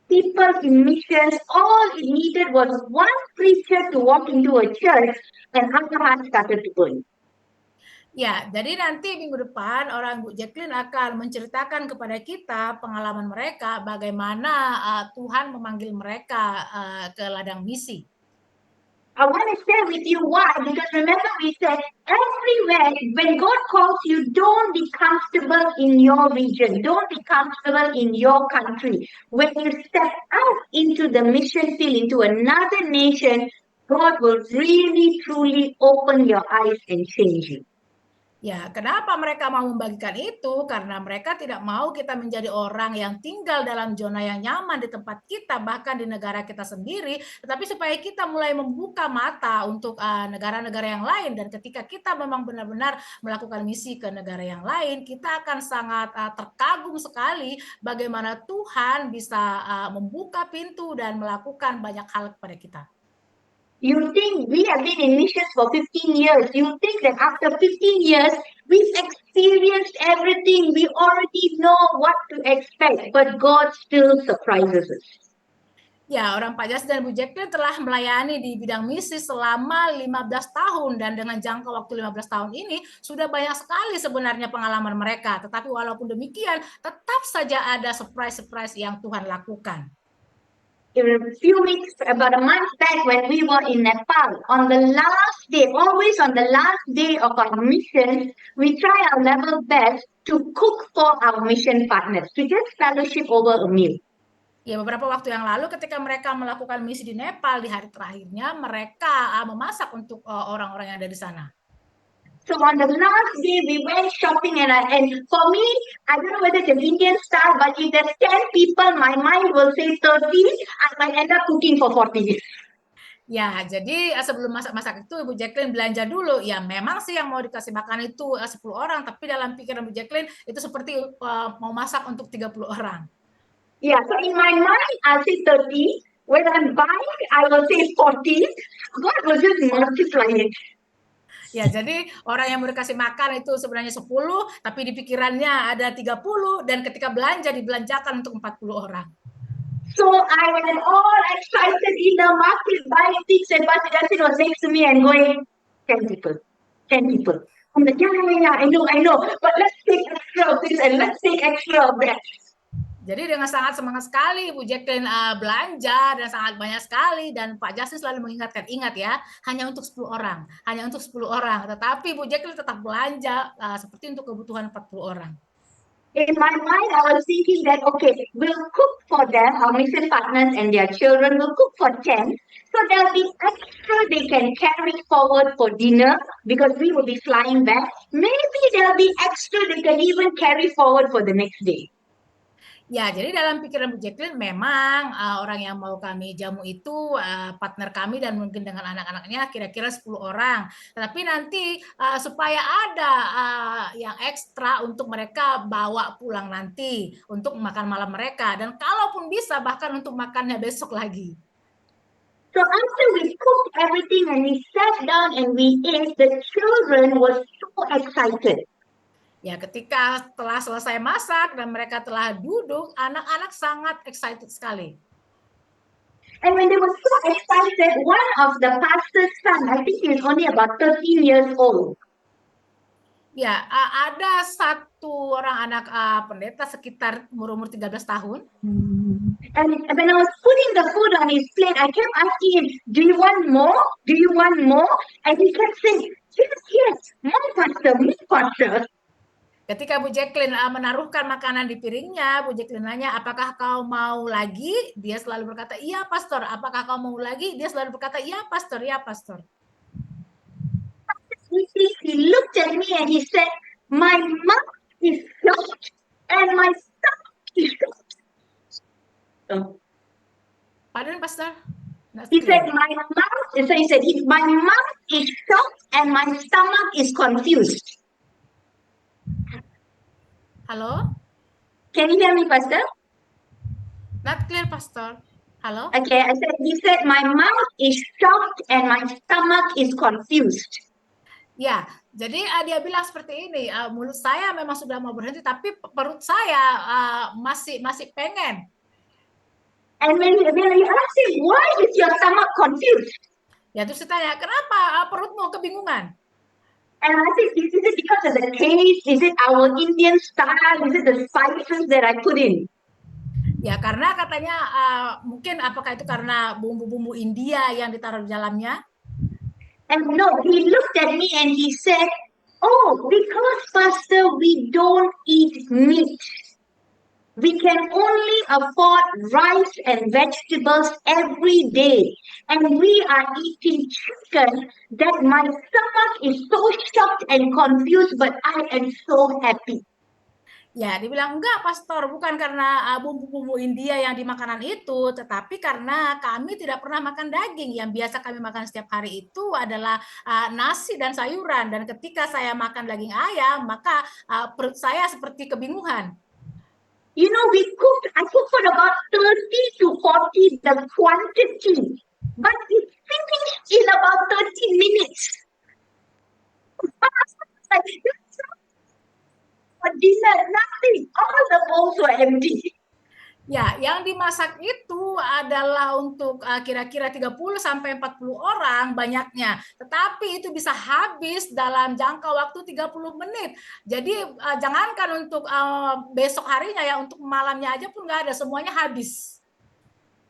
people in missions, all it needed was one preacher to walk into a church and other hearts started to burn. Ya, jadi nanti minggu depan orang Bu Jacqueline akan menceritakan kepada kita pengalaman mereka bagaimana Tuhan memanggil mereka ke ladang misi. I want to share with you why, because remember we said everywhere when God calls you, don't be comfortable in your region, don't be comfortable in your country. When you step out into the mission field, into another nation, God will really truly open your eyes and change you. Ya, kenapa mereka mau membagikan itu? Karena mereka tidak mau kita menjadi orang yang tinggal dalam zona yang nyaman di tempat kita, bahkan di negara kita sendiri, tetapi supaya kita mulai membuka mata untuk negara-negara yang lain, dan ketika kita memang benar-benar melakukan misi ke negara yang lain, kita akan sangat terkagum sekali bagaimana Tuhan bisa membuka pintu dan melakukan banyak hal kepada kita. You think we have been in missions for 15 years. You think that after 15 years, we've experienced everything. We already know what to expect, but God still surprises us. Ya, orang Pak Justin dan Bu Jacqueline telah melayani di bidang misi selama 15 tahun, dan dengan jangka waktu 15 tahun ini sudah banyak sekali sebenarnya pengalaman mereka. Tetapi walaupun demikian, tetap saja ada surprise-surprise yang Tuhan lakukan. a few weeks, about a month back when we were in Nepal, on the last day, always on the last day of our mission, we try our level best to cook for our mission partners, to just fellowship over a meal. Ya, beberapa waktu yang lalu ketika mereka melakukan misi di Nepal di hari terakhirnya, mereka memasak untuk orang-orang yang ada di sana. So on the last day, we went shopping, and for me, I don't know whether it's an Indian style, but if there's 10 people, my mind will say 30, I might end up cooking for 40. Ya, jadi sebelum masak-masak itu Ibu Jacqueline belanja dulu. Ya, memang sih yang mau dikasih makan itu 10 orang, tapi dalam pikiran Ibu Jacqueline itu seperti mau masak untuk 30 orang. Yeah, so in my mind, I'll say 30. When I'm buying, I will say 40. God will just multiply it. Ya, jadi orang yang mau dikasih makan itu sebenarnya 10, tapi di pikirannya ada 30, dan ketika belanja dibelanjakan untuk 40 orang. So I was all excited in the market buying things, and Pastor Justin was next to me and going, 10 people, 10 people. I'm like, yeah, I know, but let's take extra of this and let's take extra of that. Jadi dengan sangat semangat sekali Bu Jacqueline belanja, dan sangat banyak sekali, dan Pak Justin selalu mengingatkan, ingat ya, hanya untuk 10 orang, hanya untuk 10 orang. Tetapi Bu Jacqueline tetap belanja seperti untuk kebutuhan 40 orang. In my mind, I was thinking that, okay, we'll cook for them, our mission partners and their children will cook for 10. So there'll be extra they can carry forward for dinner because we will be flying back. Maybe there'll be extra they can even carry forward for the next day. Ya, jadi dalam pikiran Bu Jacqueline memang orang yang mau kami jamu itu partner kami dan mungkin dengan anak-anaknya kira-kira 10 orang. Tetapi nanti supaya ada yang ekstra untuk mereka bawa pulang nanti untuk makan malam mereka, dan kalaupun bisa bahkan untuk makannya besok lagi. So after we cooked everything and we sat down and we ate, the children were so excited. Ya, ketika telah selesai masak dan mereka telah duduk, anak-anak sangat excited sekali. And when they were so excited, one of the pastor's son, I think he was only about 13 years old. Ya, ada satu orang anak pendeta sekitar umur 13 tahun. And when I was putting the food on his plate, I kept asking him, do you want more? Do you want more? And he kept saying, yes, more pastor. Ketika Bu Jacqueline menaruhkan makanan di piringnya, Bu Jacqueline nanya, apakah kau mau lagi? Dia selalu berkata, iya pastor. Apakah kau mau lagi? Dia selalu berkata, iya pastor, iya pastor. He looked at me and he said, my mouth is shocked and my stomach is shocked. Pardon, pastor? He said, my mouth is shocked and my stomach is confused. Halo? Can you hear me, Pastor? Not clear, pastor. Halo? Okay, he said, my mouth is shocked and my stomach is confused. Ya, jadi dia bilang seperti ini, mulut saya memang sudah mau berhenti, tapi perut saya masih pengen. And when you ask him, why is your stomach confused? Ya, terus ditanya, kenapa perutmu kebingungan? And I said, is it because of the taste? Is it our Indian style? Is it the spices that I put in? Ya, karena katanya mungkin apakah itu karena bumbu-bumbu India yang ditaruh di dalamnya? And no, he looked at me and he said, oh, because Pastor, we don't eat meat. We can only afford rice and vegetables every day. And we are eating chicken that my stomach is so shocked and confused, but I am so happy. Ya, dibilang enggak, pastor, bukan karena bumbu-bumbu India yang di makanan itu, tetapi karena kami tidak pernah makan daging. Yang biasa kami makan setiap hari itu adalah nasi dan sayuran. Dan ketika saya makan daging ayam, maka perut saya seperti kebingungan. You know, I cooked for about 30 to 40 the quantity, but it finished in about 30 minutes. For dinner, nothing. All the bowls were empty. Ya, yang dimasak itu adalah untuk kira-kira 30 sampai 40 orang banyaknya. Tetapi itu bisa habis dalam jangka waktu 30 menit. Jadi jangankan untuk besok harinya ya, untuk malamnya aja pun nggak ada, semuanya habis.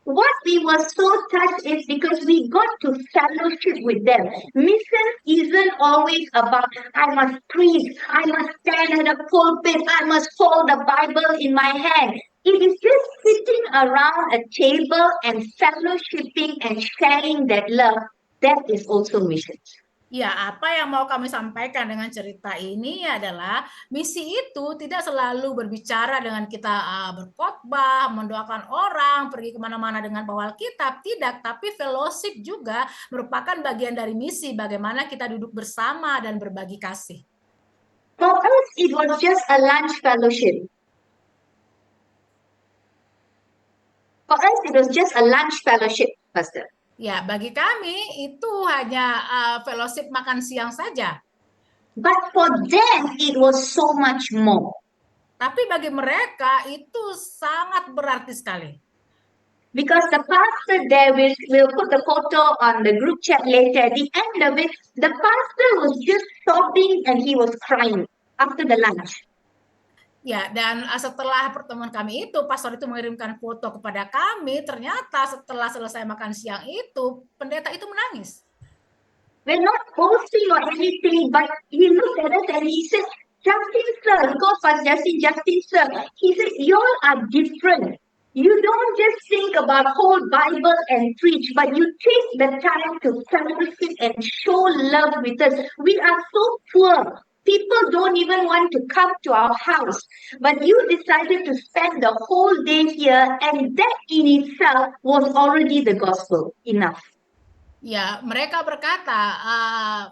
what we were so touched is because we got to fellowship with them. Mission isn't always about, I must preach, I must stand at a pulpit, I must hold the Bible in my hand. It is just sitting around a table and fellowshipping and sharing that love. That is also mission. Ya, apa yang mau kami sampaikan dengan cerita ini adalah misi itu tidak selalu berbicara dengan kita berkhotbah, mendoakan orang, pergi kemana-mana dengan bawa Alkitab, tidak. Tapi fellowship juga merupakan bagian dari misi, bagaimana kita duduk bersama dan berbagi kasih. For us, it was just a lunch fellowship. For us, it was just a lunch fellowship, Pastor. Ya, bagi kami itu hanya fellowship makan siang saja. But for them, it was so much more. Tapi bagi mereka itu sangat berarti sekali. Because the pastor there will put the photo on the group chat later. At the end of it, the pastor was just sobbing and he was crying after the lunch. Ya, dan setelah pertemuan kami itu, pastor itu mengirimkan foto kepada kami, ternyata setelah selesai makan siang itu, pendeta itu menangis. We're not boasting or anything, but he looked at us and he said, Justin sir, he calls us Justin sir. He said, you all are different. You don't just think about whole Bible and preach, but you take the time to fellowship and show love with us. We are so poor. People don't even want to come to our house, but you decided to spend the whole day here, and that in itself was already the gospel enough. Ya, mereka berkata,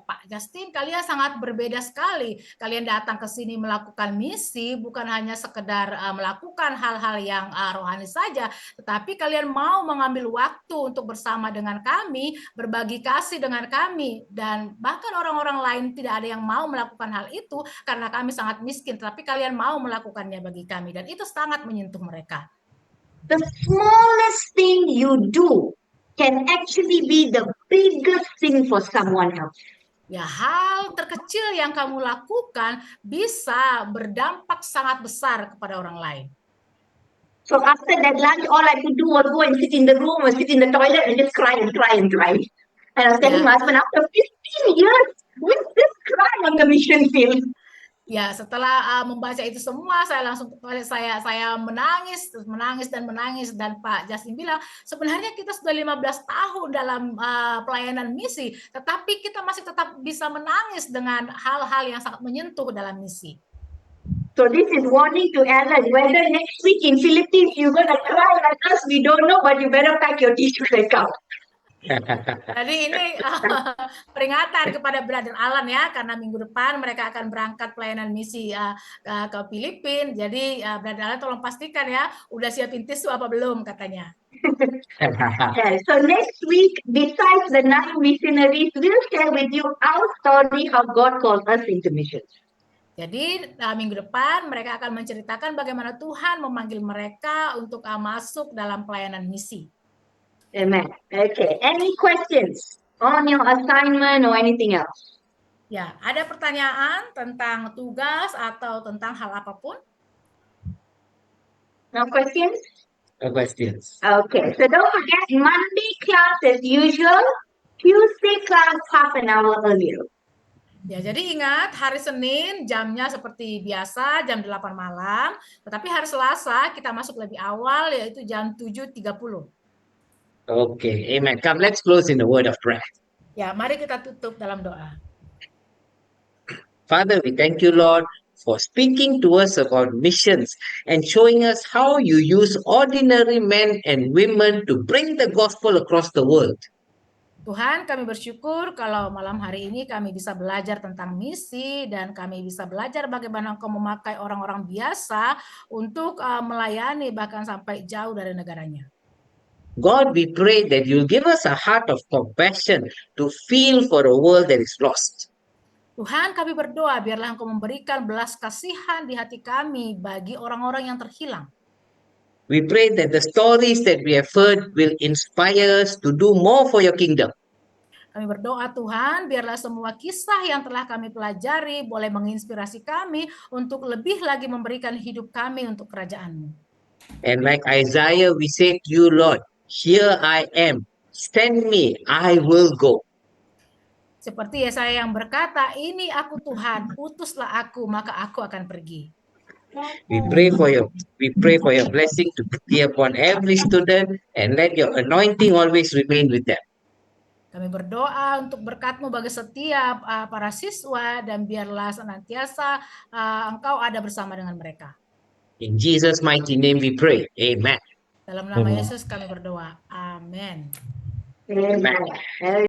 Pak Justin, kalian sangat berbeda sekali. Kalian datang ke sini melakukan misi, bukan hanya sekedar melakukan hal-hal yang rohani saja, tetapi kalian mau mengambil waktu untuk bersama dengan kami, berbagi kasih dengan kami, dan bahkan orang-orang lain tidak ada yang mau melakukan hal itu karena kami sangat miskin, tetapi kalian mau melakukannya bagi kami, dan itu sangat menyentuh mereka. The smallest thing you do can actually be the biggest thing for someone else. Ya, hal terkecil yang kamu lakukan bisa berdampak sangat besar kepada orang lain. So after that lunch, all I could do was go and sit in the room or sit in the toilet and just cry and cry and cry. And I was telling my husband, after 15 years, we just cry on the mission field. Ya, setelah membaca itu semua, saya langsung saya menangis, terus menangis, dan Pak Justin bilang, sebenarnya kita sudah 15 tahun dalam pelayanan misi, tetapi kita masih tetap bisa menangis dengan hal-hal yang sangat menyentuh dalam misi. So this is warning to Alan, whether next week in Philippines you're going to cry like us, we don't know, but you better pack your tissue paper. Jadi ini peringatan kepada Brother Alan ya, karena minggu depan mereka akan berangkat pelayanan misi ke Filipina. Jadi Brother Alan tolong pastikan ya, udah siapin tisu apa belum katanya. Okay, so next week, besides the 9 missionaries, we'll share with you our story how God called us into missions. Jadi minggu depan mereka akan menceritakan bagaimana Tuhan memanggil mereka untuk masuk dalam pelayanan misi. Amen. Okay. Any questions on your assignment or anything else? Ya, ada pertanyaan tentang tugas atau tentang hal apapun? No questions? No questions. Okay. So don't forget, Monday class as usual, Tuesday class half an hour earlier. Ya, jadi ingat hari Senin jamnya seperti biasa jam 8 malam, tetapi hari Selasa kita masuk lebih awal yaitu jam 7.30. Okay, amen. Come, let's close in a word of prayer. Ya, mari kita tutup dalam doa. Father, we thank you, Lord, for speaking to us about missions and showing us how you use ordinary men and women to bring the gospel across the world. Tuhan, kami bersyukur kalau malam hari ini kami bisa belajar tentang misi dan kami bisa belajar bagaimana Engkau memakai orang-orang biasa untuk melayani bahkan sampai jauh dari negaranya. God, we pray that you'll give us a heart of compassion to feel for a world that is lost. Tuhan, kami berdoa biarlah Engkau memberikan belas kasihan di hati kami bagi orang-orang yang terhilang. We pray that the stories that we have heard will inspire us to do more for your kingdom. Kami berdoa Tuhan, biarlah semua kisah yang telah kami pelajari boleh menginspirasi kami untuk lebih lagi memberikan hidup kami untuk kerajaan-Mu. And like Isaiah, we say to you, Lord, Here I am. Send me, I will go. Seperti Yesaya yang berkata, ini aku Tuhan, utuslah aku, maka aku akan pergi. We pray for your blessing to be upon every student, and let your anointing always remain with them. Kami berdoa untuk berkat-Mu bagi setiap para siswa, dan biarlah senantiasa Engkau ada bersama dengan mereka. In Jesus' mighty name we pray. Amen. Dalam nama Amen. Yesus kami berdoa. Amin. Amen.